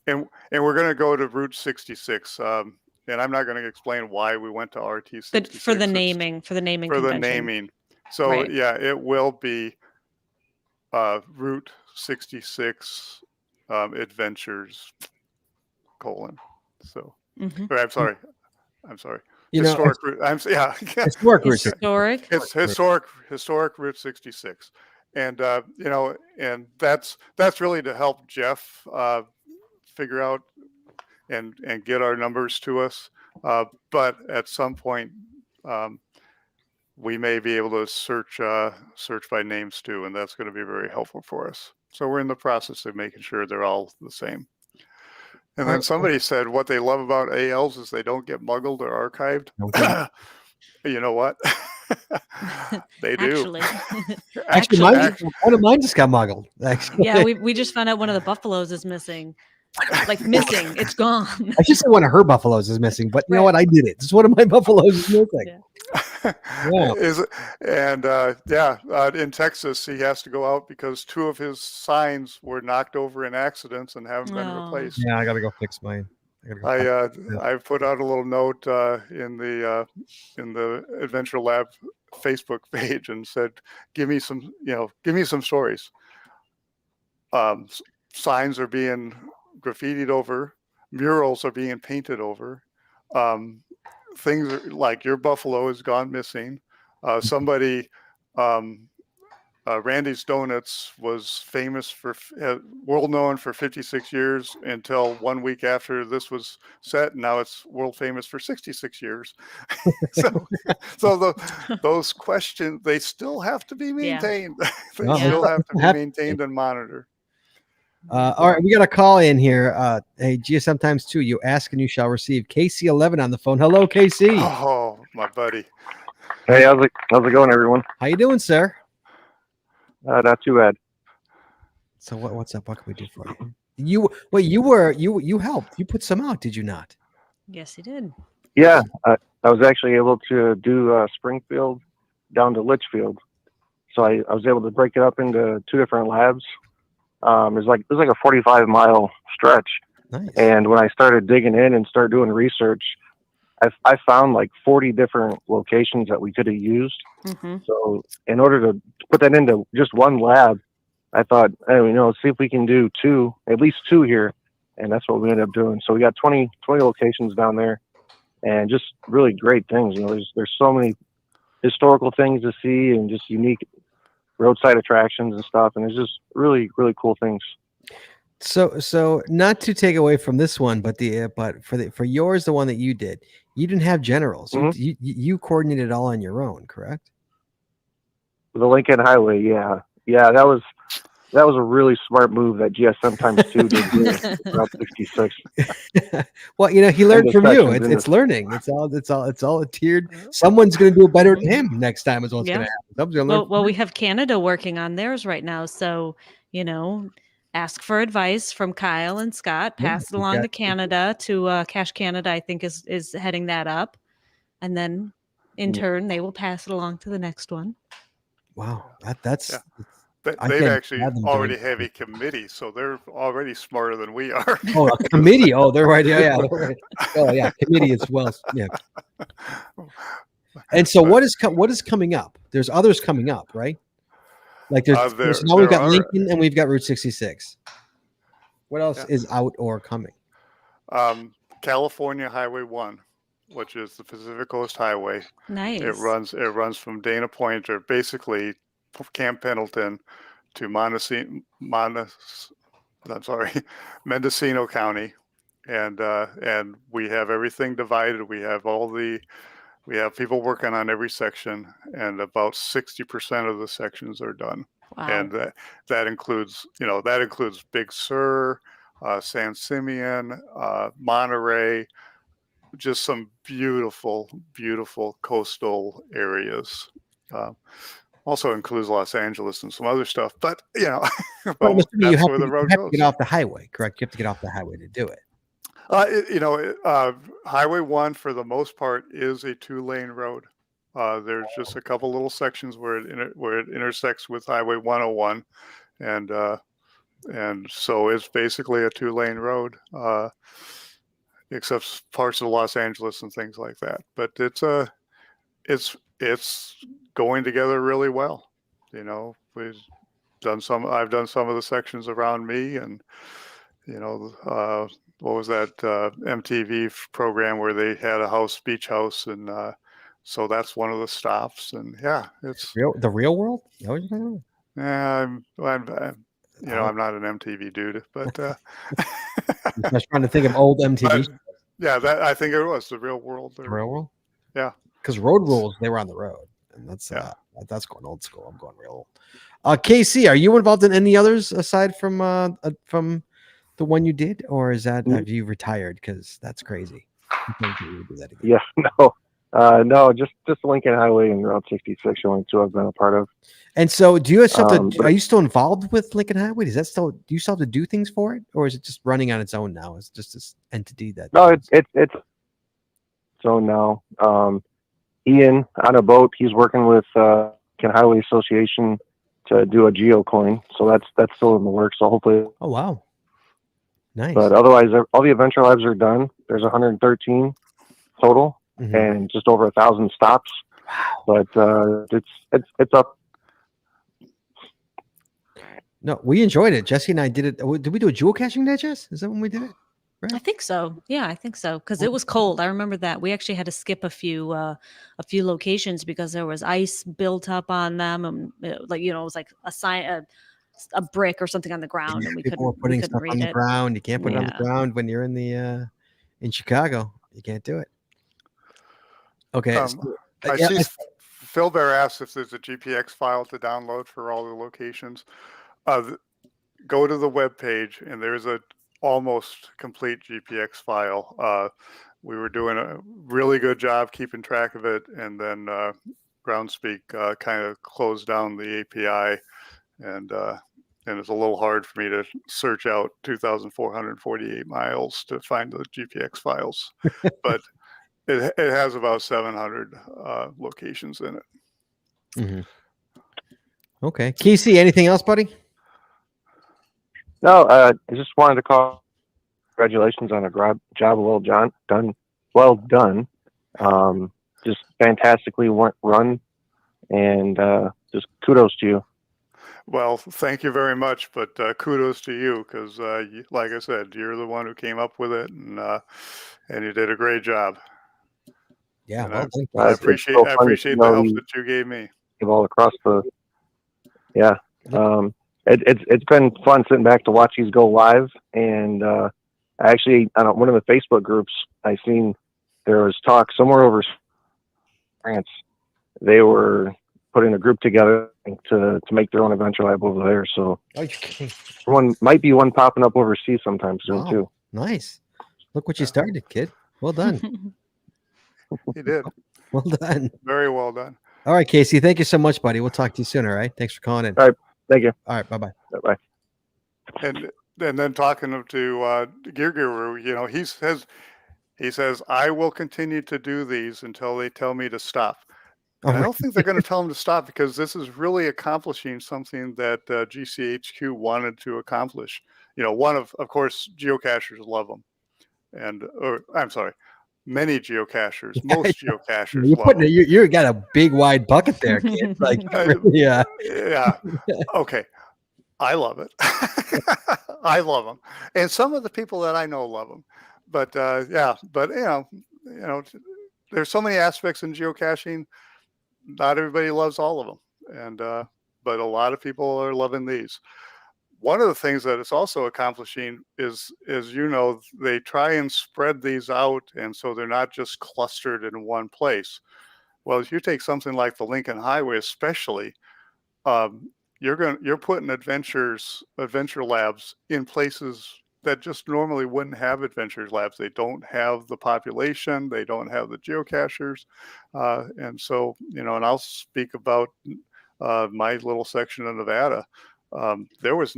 And we're going to go to Route 66. And I'm not going to explain why we went to RT 66. For the naming. For the naming. So right. Yeah, it will be Route 66 Adventures : So I'm sorry. Historic route. It's historic Route 66, and and that's really to help Jeff figure out and get our numbers to us. But at some point, we may be able to search by names too, and that's going to be very helpful for us. So we're in the process of making sure they're all the same. And then somebody said what they love about ALs is they don't get muggled or archived. Okay. You know what? They do. Actually, one of mine just got muggled. Actually. Yeah, we just found out one of the buffaloes is missing. like missing. It's gone. I should say one of her buffaloes is missing, but you know Right. what? I did it. It's one of my buffaloes is missing. Yeah. Yeah. In Texas, he has to go out because 2 of his signs were knocked over in accidents and haven't been Oh. replaced. Yeah, I gotta go fix mine. Yeah. I put out a little note in the Adventure Lab Facebook page and said, give me some stories. Signs are being graffitied over, murals are being painted over. Things are, like your buffalo has gone missing. Somebody, Randy's Donuts was famous for world known for 56 years until 1 week after this was set, and now it's world famous for 66 years. Those questions, they still have to be maintained. They still have to be maintained and monitored. All right, we got a call in here. Hey, GSM times 2, you ask and you shall receive. KC11 on the phone. Hello, KC. Oh, my buddy. Hey, how's it going, everyone? How you doing, sir? Not too bad. So what's up? What can we do for you? You helped. You put some out, did you not? Yes, he did. Yeah, I was actually able to do Springfield down to Litchfield. So I was able to break it up into 2 different labs. It was like a 45-mile stretch. Nice. And when I started digging in and started doing research, I found like 40 different locations that we could have used. Mm-hmm. So in order to put that into just one lab, I thought, hey, see if we can do at least two here. And that's what we ended up doing. So we got 20 locations down there, and just really great things. There's so many historical things to see and just unique roadside attractions and stuff. And it's just really, really cool things. So not to take away from this one, but for yours, the one that you did, you didn't have generals. Mm-hmm. You coordinated it all on your own, correct? The Lincoln Highway, yeah, that was a really smart move that GSM times 2 did throughout 66. Well, he learned from you. It's learning. It's all tiered. Someone's going to do it better than him next time. Is what's going to happen. Well, we have Canada working on theirs right now, so ask for advice from Kyle and Scott. Pass it along to Canada, to Cache Canada. I think is heading that up, and then in turn they will pass it along to the next one. Wow, that's. Yeah. They've actually already have a committee, so they're already smarter than we are. Oh, a committee! Oh, they're right. Yeah, they're right. Oh, yeah, committee as well. Yeah. And so, what is coming up? There's others coming up, right? Like there's now we've got Lincoln and we've got Route 66. What else is out or coming? California Highway 1, which is the Pacific Coast Highway. Nice. It runs from Dana Point, or basically Camp Pendleton, to Mendocino County, and we have everything divided. We have people working on every section, and about 60% of the sections are done. Wow. And that includes Big Sur, San Simeon, Monterey, just some beautiful, beautiful coastal areas. Also includes Los Angeles and some other stuff, but that's where the road goes. Get off the highway, correct? You have to get off the highway to do it. Highway 1 for the most part is a 2-lane road. There's just a couple little sections where it intersects with Highway 101, and so it's basically a 2-lane road, except parts of Los Angeles and things like that. But it's going together really well. I've done some of the sections around me, and what was that MTV program where they had a beach house, and so that's one of the stops. And it's the real world. Is that what you're talking about? I'm not an MTV dude, but I was trying to think of old MTV. I think it was the real world. The real world. Yeah, because Road Rules, they were on the road, and that's going old school. I'm going real old. KC, are you involved in any others aside from the one you did, or have you retired? Because that's crazy. Yeah, no, No, just Lincoln Highway and Route 66 are only two I've been a part of. And so, do you still have to, But are you still involved with Lincoln Highway? Is that still, do you still have to do things for it, or is it just running on its own now? It's just this entity that. no, it's so now. Ian on a boat. He's working with Lincoln Highway Association to do a geocoin. So that's still in the works. So hopefully. Oh wow, nice. But otherwise, all the adventure labs are done. There's 113 total, and just over 1,000 stops. Wow. But it's up. No, we enjoyed it. Jesse and I did it. Did we do a jewel caching day, Jess? Is that when we did it? Right? I think so. Yeah, I think so. Because it was cold. I remember that. We actually had to skip a few locations because there was ice built up on them, and it was like a brick or something on the ground, and we People couldn't were putting couldn't stuff read on the it. ground. You can't put it on the Yeah. ground when you're in Chicago. You can't do it. Okay. I see Phil Bear asks if there's a GPX file to download for all the locations. Go to the web page, and there's a almost complete GPX file. We were doing a really good job keeping track of it, and then Groundspeak kind of closed down the API, and it's a little hard for me to search out 2,448 miles to find the GPX files, but it has about 700 locations in it. Okay. Casey, anything else, buddy? No, I just wanted to call. Congratulations on a job well done. Well done. Just fantastically run, and just kudos to you. Well, thank you very much, but kudos to you because, like I said, you're the one who came up with it, and you did a great job. Yeah, and well, I appreciate the help that you gave me. All across the, yeah. It's been fun sitting back to watch these go live, and actually on one of the Facebook groups I seen there was talk somewhere over France. They were putting a group together to make their own adventure lab over there. So one might be one popping up overseas sometime soon too. Nice. Look what you started, kid. Well done. He did. Well done. Very well done. All right, Casey. Thank you so much, buddy. We'll talk to you soon. All right. Thanks for calling in. All right. Thank you. All right. Bye-bye. Bye. And then talking to Gear Guru, he says, I will continue to do these until they tell me to stop. And I don't think they're going to tell him to stop because this is really accomplishing something that GCHQ wanted to accomplish. One of course, geocachers love them. I'm sorry, many geocachers, most geocachers love them. You got a big wide bucket there, kid. Like, yeah. Yeah. Okay. I love it. I love them. And some of the people that I know love them. But there's so many aspects in geocaching. Not everybody loves all of them. And but a lot of people are loving these. One of the things that it's also accomplishing is they try and spread these out, and so they're not just clustered in one place. Well, if you take something like the Lincoln Highway, especially, you're putting adventure labs in places that just normally wouldn't have adventure labs. They don't have the population, they don't have the geocachers, and so and I'll speak about my little section of Nevada. There was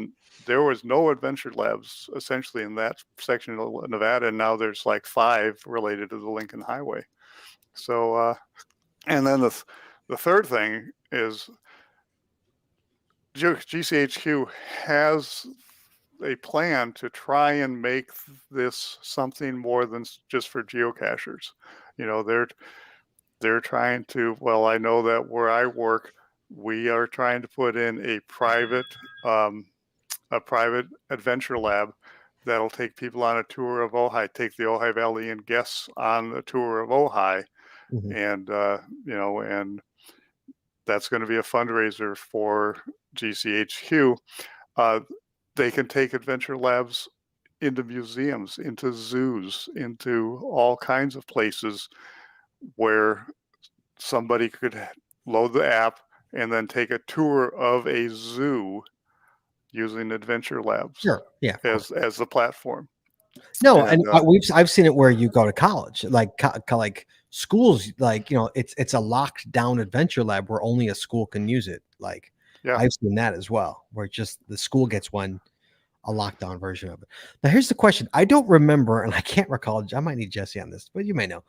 no adventure labs essentially in that section of Nevada, and now there's like 5 related to the Lincoln Highway. So, and then the third thing is GCHQ has a plan to try and make this something more than just for geocachers. They're trying to. Well, I know that where I work, we are trying to put in a private adventure lab that'll take people on a tour of Ojai, take the Ojai Valley and guests on a tour of Ojai, and and that's going to be a fundraiser for GCHQ. They can take adventure labs into museums, into zoos, into all kinds of places where somebody could load the app and then take a tour of a zoo using adventure labs. Sure. Yeah. As the platform. No, and I've seen it where you go to college, like schools, like, it's a locked down adventure lab where only a school can use it. Like, Yeah. I've seen that as well, where just the school gets a lockdown version of it. Now, here's the question. I don't remember, and I can't recall. I might need Jesse on this, but you may know.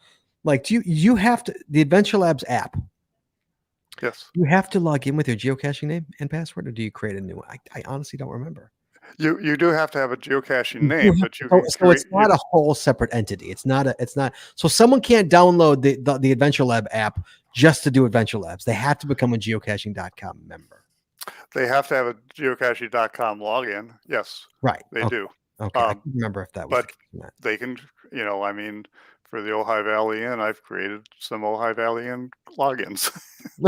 Like, do you have to, the Adventure Labs app, Yes. you have to log in with your geocaching name and password, or do you create a new one? I honestly don't remember. You do have to have a geocaching You name, have but to- you so, can so it's create. not a whole separate entity. It's not. So someone can't download the Adventure Lab app just to do Adventure Labs. They have to become a geocaching.com member. They have to have a geocaching.com login. Yes, Right. they do. Okay. I can't remember if that was. But they can, I mean, for the Ojai Valley Inn, I've created some Ojai Valley Inn logins.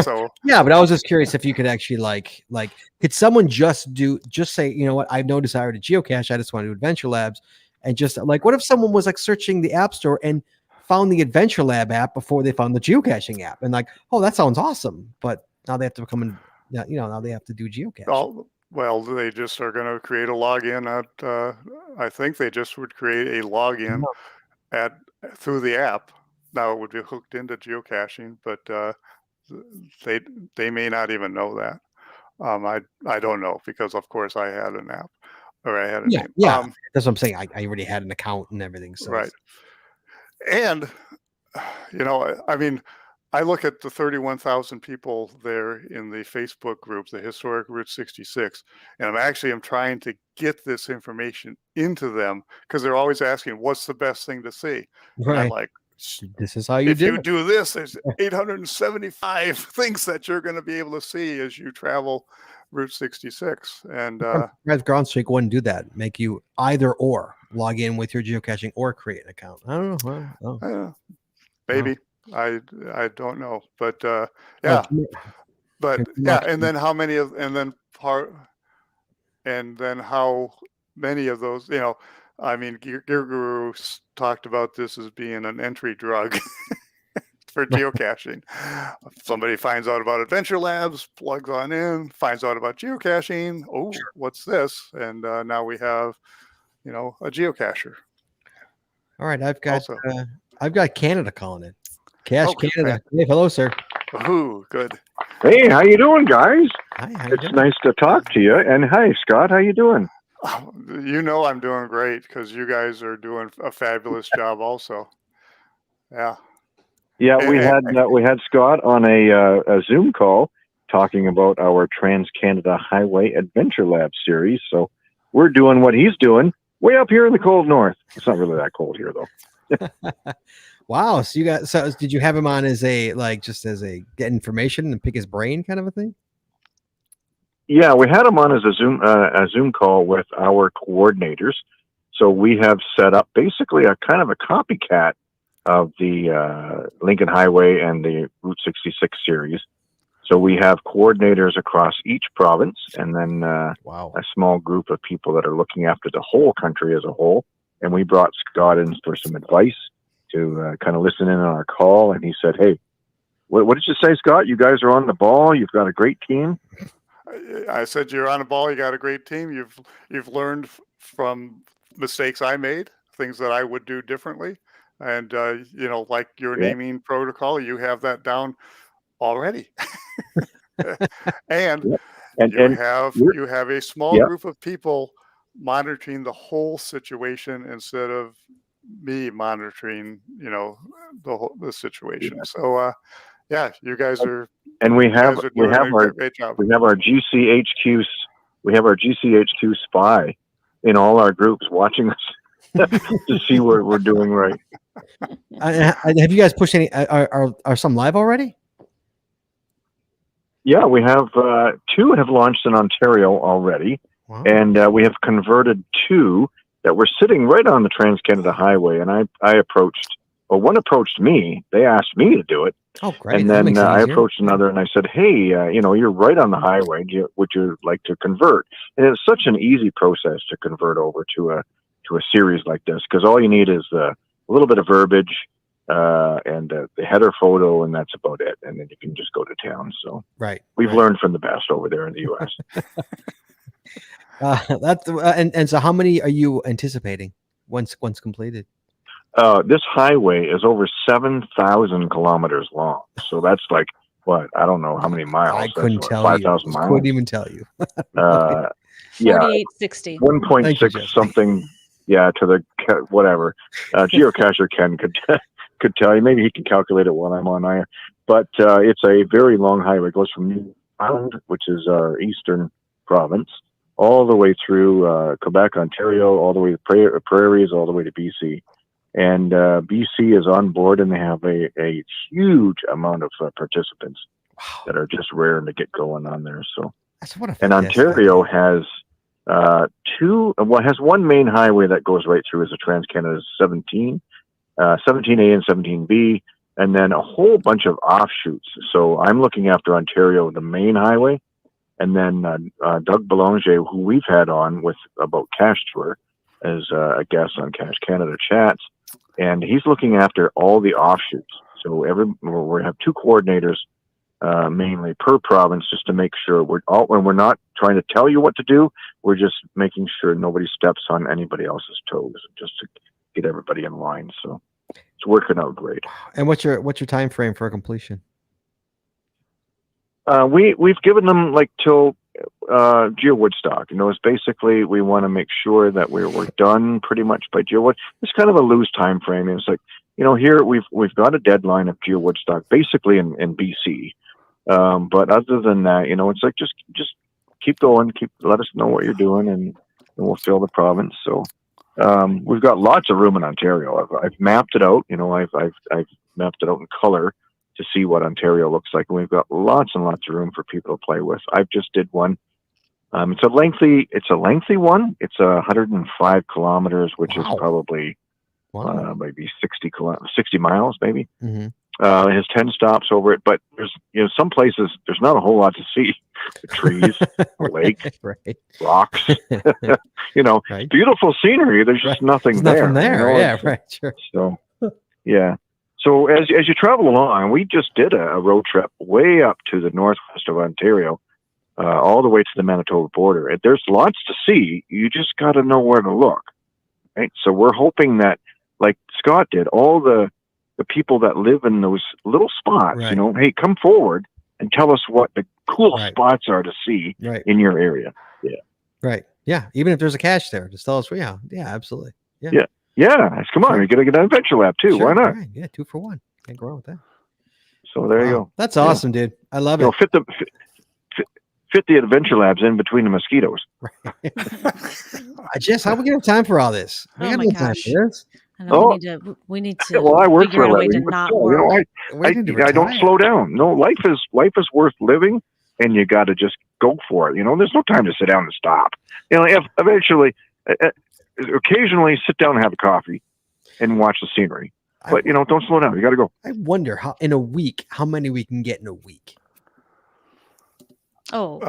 So yeah, but I was just curious if you could actually like could someone just say, you know what, I have no desire to geocache, I just want to do Adventure Labs, and just like, what if someone was like searching the App Store and found the Adventure Lab app before they found the geocaching app, and like, oh, that sounds awesome, but now they have to become now they have to do geocaching. well, they just are going to create a login at. I think they just would create a login through the app. Now it would be hooked into geocaching, but they may not even know that. I don't know, because of course I had an app, or I had a name. Yeah, that's what I'm saying. I already had an account and everything. So right. And I mean, I look at the 31,000 people there in the Facebook group, the Historic Route 66, and I'm trying to get this information into them, because they're always asking, what's the best thing to see? right. And I'm like, this is how you do it. If you do this, there's 875 things that you're going to be able to see as you travel Route 66. And Groundstreak wouldn't do that. Make you either or log in with your geocaching or create an account. I don't know. Maybe. I don't know, but yeah, but yeah, and then how many of those, I mean, Gear Guru talked about this as being an entry drug for geocaching. Somebody finds out about Adventure Labs, plugs on in, finds out about geocaching. Oh, what's this? And now we have, a geocacher. All right, I've got Canada calling in. Cache Canada. Man. Hey, hello, sir. Ooh, good. Hey, how you doing, guys? Hi, how you It's doing? nice to talk to you. And hi, Scott. How you doing? I'm doing great, because you guys are doing a fabulous job also. Yeah. Yeah, we had Scott on a Zoom call talking about our Trans-Canada Highway Adventure Lab series. So we're doing what he's doing way up here in the cold north. It's not really that cold here, though. Wow. So did you have him on as just as a get information and pick his brain kind of a thing? Yeah, we had him on as a Zoom call with our coordinators. So we have set up basically a kind of a copycat of the Lincoln Highway and the Route 66 series. So we have coordinators across each province, and then a small group of people that are looking after the whole country as a whole. And we brought Scott in for some advice to kind of listen in on our call. And he said, hey, what did you say, Scott? You guys are on the ball. You've got a great team. I said, you're on the ball. You got a great team. You've learned from mistakes I made, things that I would do differently. And, like your naming protocol, you have that down already. And you have a small group of people monitoring the whole situation instead of me monitoring, the situation. So, you guys are, and we have our great job. We have our GCHQ spy in all our groups watching us to see what we're doing right. Have you guys pushed any? Are some live already? Yeah, we have 2 have launched in Ontario already, and we have converted 2 that were sitting right on the Trans-Canada Highway. And I approached, one approached me. They asked me to do it. Oh, great! And then I approached another, and I said, "Hey, you're right on the highway. Would you like to convert?" And it's such an easy process to convert over to a series like this, because all you need is a little bit of verbiage and the header photo, and that's about it. And then you can just go to town. So we've learned from the best over there in the U.S. And so how many are you anticipating once completed? this highway is over 7,000 kilometers long. So that's like what? I don't know how many miles. I couldn't That's tell 5,000 you. miles. Couldn't even tell you. Yeah, 4860. 1.6 something. Yeah, to the whatever. Geocacher Ken could tell you. Maybe he can calculate it while I'm on air. But it's a very long highway. It goes from Newfoundland, which is our eastern province, all the way through Quebec, Ontario, all the way to prairies, all the way to BC. And BC is on board, and they have a huge amount of participants that are just raring to get going on there. So, and Ontario has has one main highway that goes right through, is the Trans-Canada 17, 17A and 17B, and then a whole bunch of offshoots. So I'm looking after Ontario, the main highway, and then Doug Belanger, who we've had on with about Cache Tour as a guest on Cache Canada Chats, and he's looking after all the offshoots. So we have 2 coordinators mainly per province, just to make sure when we're not trying to tell you what to do, we're just making sure nobody steps on anybody else's toes, just to get everybody in line. So it's working out great. And what's your time frame for completion? We've given them like till Geo Woodstock. It's basically we want to make sure that we're done pretty much by Geo Wood. It's kind of a loose time frame. It's like here we've got a deadline of Geo Woodstock basically in BC. But other than that, it's like just keep going, let us know what you're doing, and we'll fill the province. So we've got lots of room in Ontario. I've mapped it out. I've mapped it out in color to see what Ontario looks like, and we've got lots and lots of room for people to play with. I've just did one. It's a lengthy one. It's 105 kilometers, which is probably maybe 60 miles, maybe. Mm-hmm. It has 10 stops over it, but there's some places there's not a whole lot to see. The trees, the lake, right. rocks, right. Beautiful scenery. There's just nothing there. Nothing there. Yeah, right. Sure. So, yeah. So as you travel along, we just did a road trip way up to the northwest of Ontario, all the way to the Manitoba border. There's lots to see. You just got to know where to look, right? So we're hoping that, like Scott did, all the people that live in those little spots, right. Hey, come forward and tell us what the cool right. spots are to see right. in your area. Yeah. Right. Yeah. Even if there's a cache there, just tell us. Yeah. Yeah. Absolutely. Yeah. Yeah. Yeah. Come on. You're going to get an adventure lab too. Sure. Why not? Right. Yeah. 2 for 1. Can't go wrong with that. So there you go. That's awesome, dude. I love it. Fit the adventure labs in between the mosquitoes. Jess, how we gonna have time for all this? We got no time for this. I know we need to well, I work figure for out a way to living, not so, work. I don't slow down. No, life is worth living, and you got to just go for it. There's no time to sit down and stop. Eventually, occasionally sit down and have a coffee and watch the scenery. But don't slow down. You got to go. I wonder how many we can get in a week. Oh,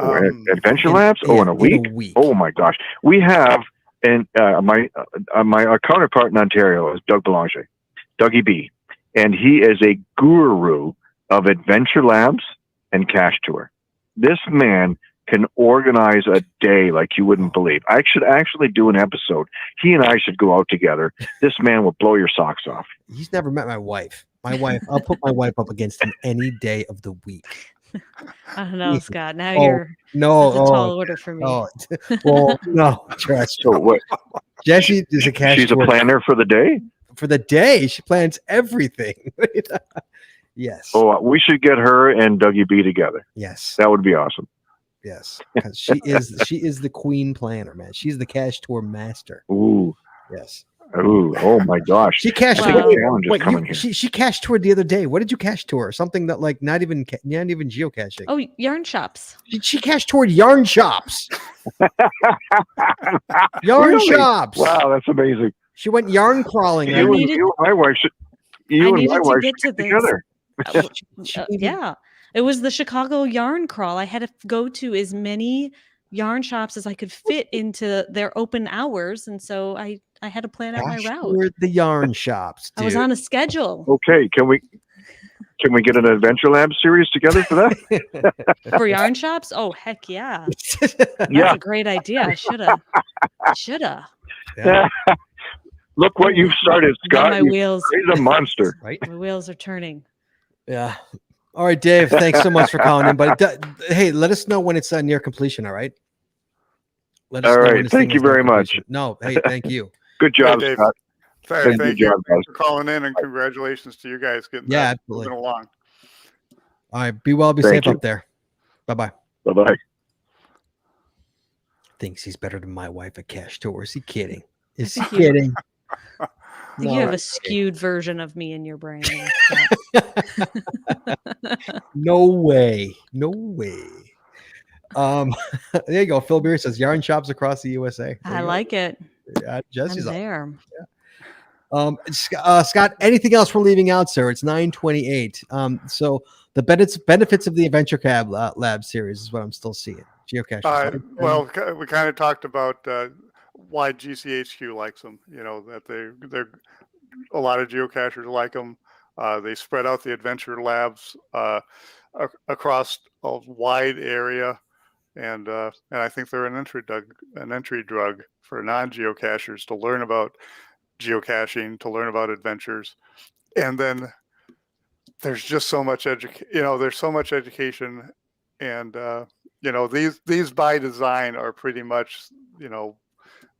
adventure labs? In a week? Oh my gosh, we have, and my counterpart in Ontario is Doug Belanger, Dougie B, and he is a guru of adventure labs and Cache Tour. This man can organize a day like you wouldn't believe. I should actually do an episode. He and I should go out together. This man will blow your socks off. He's never met my wife. I'll put my wife up against him any day of the week. I don't know, Scott. Now that's a tall order for me. Well, no, trust. So what? Jessie is a cache. She's a planner for the day. For the day, she plans everything. Yes. Oh, we should get her and Dougie B together. Yes, that would be awesome. Yes, because she is the queen planner, man. She's the Cache Tour master. Ooh. Yes. Ooh, oh my gosh. She cashed she cashed toured the other day. What did you cache tour? Something that like not even geocaching. Oh, yarn shops. She cashed toured yarn shops. Yarn shops. Wow, that's amazing. She went yarn crawling. You and my wife should together. Yeah. It was the Chicago yarn crawl. I had to go to as many yarn shops as I could fit into their open hours, and so I had to plan out my route. The yarn shops. Dude. I was on a schedule. Okay, can we get an Adventure Lab series together for that? For yarn shops? Oh heck yeah! That's a great idea. I shoulda. Yeah. Look what you've started, Now Scott. my You wheels, He's a monster. Right? my wheels are turning. Yeah. All right, Dave. Thanks so much for calling in. But hey, let us know when it's near completion. All right. Let us All know right. when this Thank thing you is near very much. completion. No, hey, thank you. Good Hey, job, Dave. Scott. Thank Good you job, guys. for calling in, and congratulations to you guys getting Yeah, that absolutely. moving along. All right. Be well. Be Thank safe you. up there. Bye bye. Bye-bye. Thinks he's better than my wife at Cash Tour. Is he kidding? Is he think you- kidding? I think you have a he's skewed version of me in your brain. kidding. No way. No way. There you go. Phil Beer says yarn shops across the USA. There I you go. like it. Yeah, Jesse's I'm up. there. Scott, anything else we're leaving out, sir? It's 9:28. So the benefits of the Adventure Cab Lab series is what I'm still seeing. Geocachers. Well, we kind of talked about why GCHQ likes them. You know that they're a lot of geocachers like them. They spread out the adventure labs across a wide area, and I think they're an entry drug for non-geocachers to learn about geocaching, to learn about adventures, and then there's just so much there's so much education, and these by design are pretty much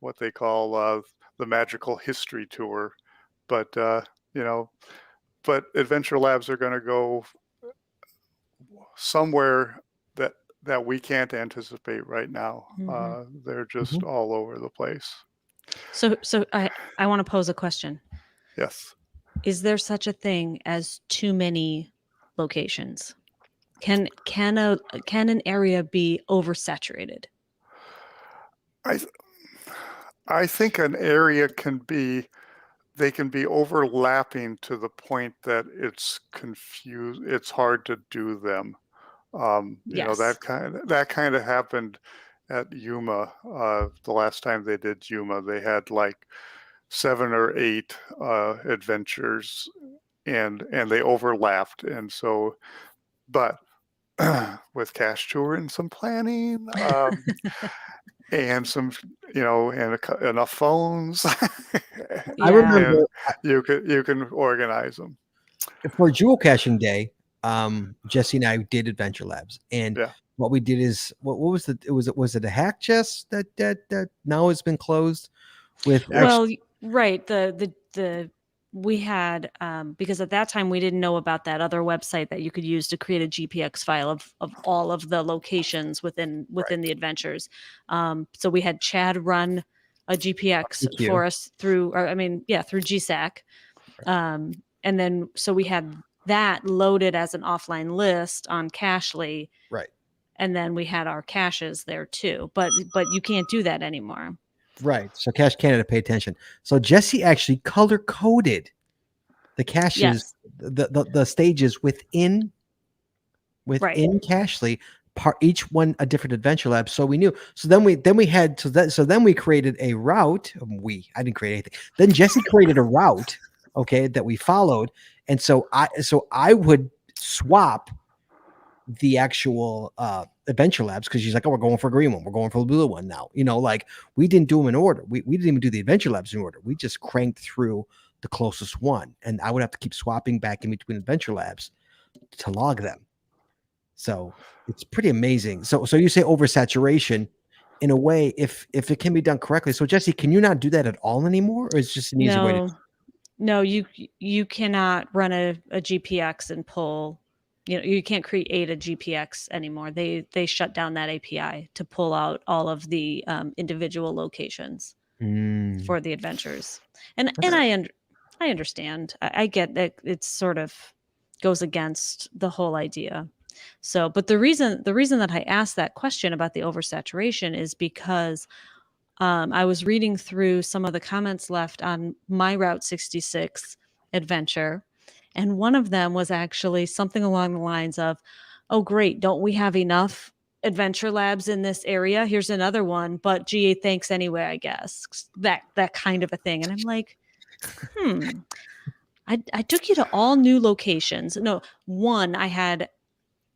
what they call the magical history tour, but but adventure labs are going to go somewhere that we can't anticipate right now. They're just all over the place. So I want to pose a question. Yes. Is there such a thing as too many locations? Can an area be oversaturated? I think an area can be overlapping to the point that it's confused. It's hard to do them. Yes. That kind of happened at Yuma. The last time they did Yuma, they had like 7 or 8 adventures, and they overlapped, and so, but with Cash Tour and some planning, and some, and enough phones, I remember you can organize them. for geocaching day, Jesse and I did Adventure Labs, and Yeah. what we did is what was was it a hack chest that now has been closed with Well, right. The we had because at that time we didn't know about that other website that you could use to create a GPX file of all of the locations within the adventures. So we had Chad run a GPX Thank you. for us through through GSAC. And then so we had that loaded as an offline list on Cachly. Right. And then we had our caches there too. But you can't do that anymore. Right. So Cache Canada, pay attention. So Jesse actually color coded the caches, Yes. the stages within Cachely, each one a different adventure lab. So we knew. So then we created a route. I didn't create anything. Then Jesse created a route, okay, that we followed. And so I would swap the actual adventure labs because she's like, oh, we're going for a green one, we're going for the blue one now. Like we didn't do them in order. We didn't even do the adventure labs in order. We just cranked through the closest one, and I would have to keep swapping back in between adventure labs to log them. So it's pretty amazing. So you say oversaturation in a way, if it can be done correctly. So Jesse, can you not do that at all anymore, or is it just an easy way to? No, you cannot run a GPX and pull. You can't create a GPX anymore. They shut down that API to pull out all of the individual locations for the adventures. And I understand. I get that it's sort of goes against the whole idea. So, but the reason that I asked that question about the oversaturation is because I was reading through some of the comments left on my Route 66 adventure, and one of them was actually something along the lines of, "Oh, great! Don't we have enough adventure labs in this area? Here's another one, but gee, thanks anyway, I guess." That kind of a thing, and I'm like, I took you to all new locations. No, one I had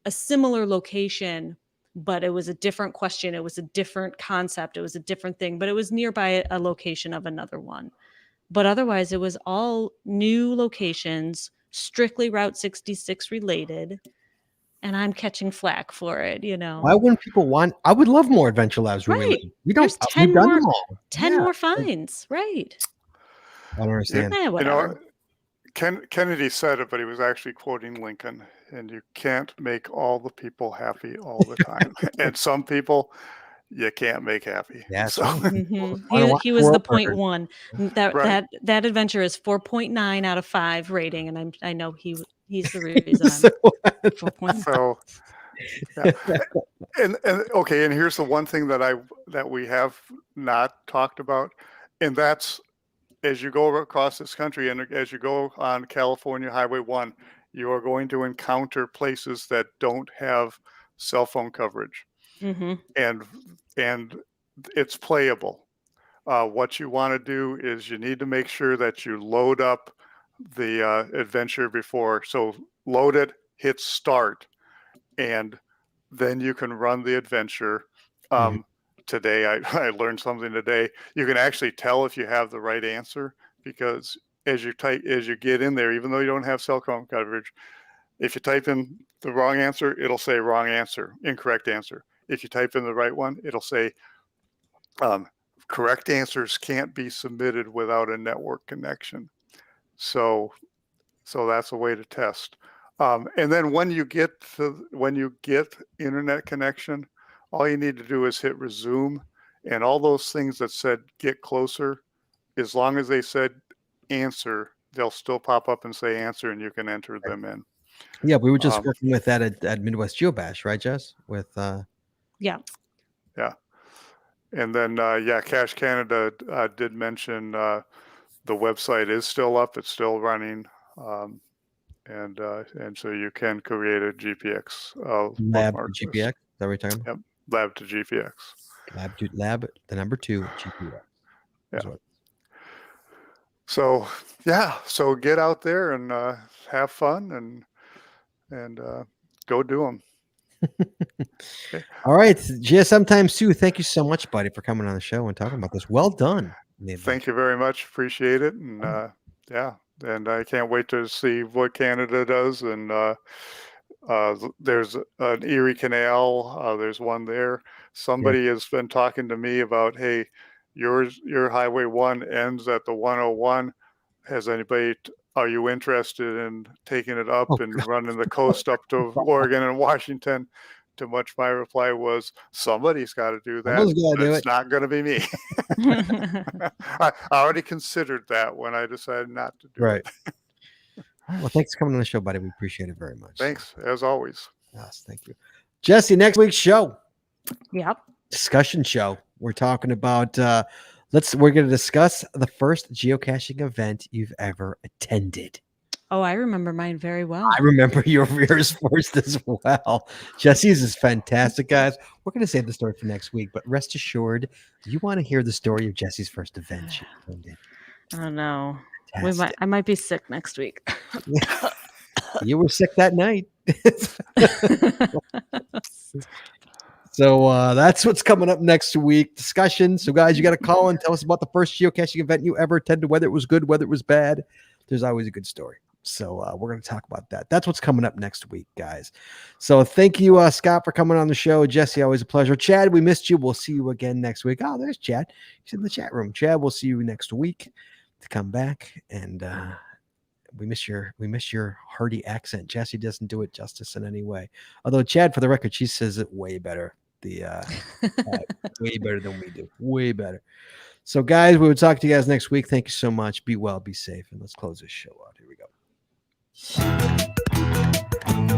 a similar location, but it was a different question. It was a different concept. It was a different thing, but it was nearby a location of another one. but otherwise it was all new locations, strictly Route 66 related. And I'm catching flack for it, Why wouldn't people want? I would love more Adventure Labs Right. related. We don't. There's 10 We've done more, them all. 10 Yeah. more finds. Right. I don't understand. Yeah, You whatever. know, Kennedy said it, but he was actually quoting Lincoln. And you can't make all the people happy all the time. And some people you can't make happy. Yeah, So, He was the 0.1. Right. That adventure is 4.9 out of 5 rating, and I know he's the reason I'm So- 4.9. so yeah. And okay, and here's the one thing that we have not talked about, and that's as you go across this country and as you go on California Highway 1, you are going to encounter places that don't have cell phone coverage. Mm-hmm. And it's playable. What you want to do is you need to make sure that you load up the adventure before. So load it, hit start, and then you can run the adventure. Today, I learned something today. You can actually tell if you have the right answer because as you get in there, even though you don't have cell phone coverage, if you type in the wrong answer, it'll say wrong answer, incorrect answer. If you type in the right one, it'll say correct answers can't be submitted without a network connection. So that's a way to test. And then when you get internet connection, all you need to do is hit resume, and all those things that said get closer, as long as they said answer, they'll still pop up and say answer, and you can enter them in. Yeah, we were just working with that at Midwest GeoBash, right, Jess? With Yeah. And then Cache Canada did mention the website is still up; it's still running, and so you can create a GPX Lab bookmark to list. GPX. Is that what you're talking about? Yep, Lab to GPX. Lab, the number 2 GPX. Yeah. So so get out there and have fun and go do them. Okay. All right, GSM times 2. Thank you so much, buddy, for coming on the show and talking about this. Well done. Thank you very much. Appreciate it. And and I can't wait to see what Canada does. And there's an Erie Canal. There's one there. Somebody has been talking to me about, hey, your Highway 1 ends at the 101. Are you interested in taking it up and running the coast up to Oregon and Washington? To which my reply was, somebody's got to do that. It's not going to be me. I already considered that when I decided not to do it. Well, thanks for coming on the show, buddy. We appreciate it very much. Thanks, as always. Yes, thank you. Jesse, next week's show. Yep. Discussion show. We're talking about we're going to discuss the first geocaching event you've ever attended. Oh, I remember mine very well. I remember yours first as well. Jesse's is fantastic, guys. We're going to save the story for next week, but rest assured, you want to hear the story of Jesse's first event she attended. Oh no, I might be sick next week. You were sick that night. So that's what's coming up next week. Discussion. So, guys, you got to call and tell us about the first geocaching event you ever attended, whether it was good, whether it was bad. There's always a good story. So we're going to talk about that. That's what's coming up next week, guys. So thank you, Scott, for coming on the show. Jesse, always a pleasure. Chad, we missed you. We'll see you again next week. Oh, there's Chad. He's in the chat room. Chad, we'll see you next week to come back. And we miss your hearty accent. Jesse doesn't do it justice in any way. Although Chad, for the record, she says it way better. Way better than we do. Way better. So, guys, we will talk to you guys next week. Thank you so much. Be well, be safe, and let's close this show out. Here we go.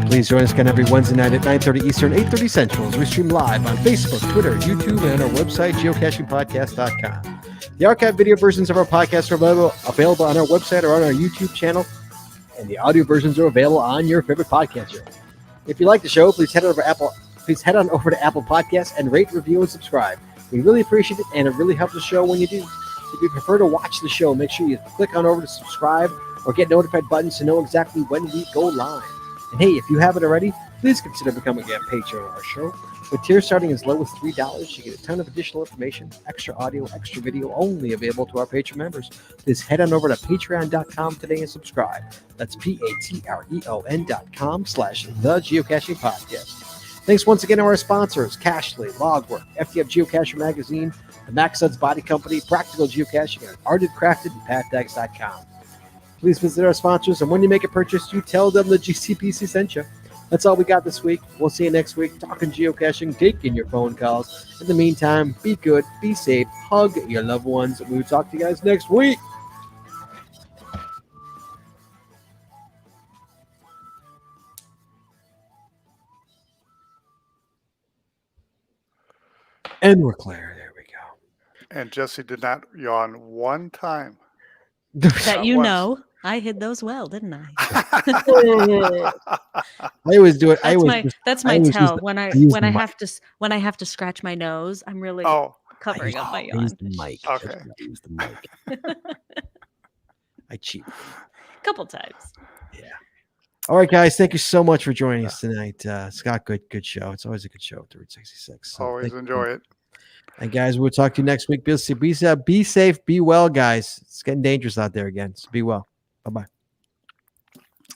Please join us again every Wednesday night at 9:30 Eastern, 8:30 Central as we stream live on Facebook, Twitter, YouTube, and our website, geocachingpodcast.com. The archive video versions of our podcast are available on our website or on our YouTube channel, and the audio versions are available on your favorite podcatcher. If you like the show, please head on over to Apple Podcasts and rate, review, and subscribe. We really appreciate it, and it really helps the show when you do. If you prefer to watch the show, make sure you click on over to subscribe or get notified buttons to know exactly when we go live. And hey, if you haven't already, please consider becoming a patron of our show. With tiers starting as low as $3, you get a ton of additional information, extra audio, extra video, only available to our patron members. Please head on over to patreon.com today and subscribe. That's patreon.com/The Geocaching Podcast. Thanks once again to our sponsors, Cashly, Logwork, FTF Geocacher Magazine, the Max Suds Body Company, Practical Geocaching, and Arted Crafted and PathDags.com. Please visit our sponsors, and when you make a purchase, you tell them the GCPC sent you. That's all we got this week. We'll see you next week, talking geocaching, taking your phone calls. In the meantime, be good, be safe, hug your loved ones, and we'll talk to you guys next week. And we're clear. There we go. And Jesse did not yawn one time. That you once. know, I hid those well, didn't I? I always do it. That's my tell when I have to scratch my nose. I'm really covering up my yawn. Use the mic. Okay. Use the mic. I cheat. A couple times. Yeah. All right, guys. Thank you so much for joining us tonight. Scott, good show. It's always a good show at Route 66. So Always enjoy it. And guys, we'll talk to you next week. Be safe, be well, guys. It's getting dangerous out there again. So be well. Bye-bye.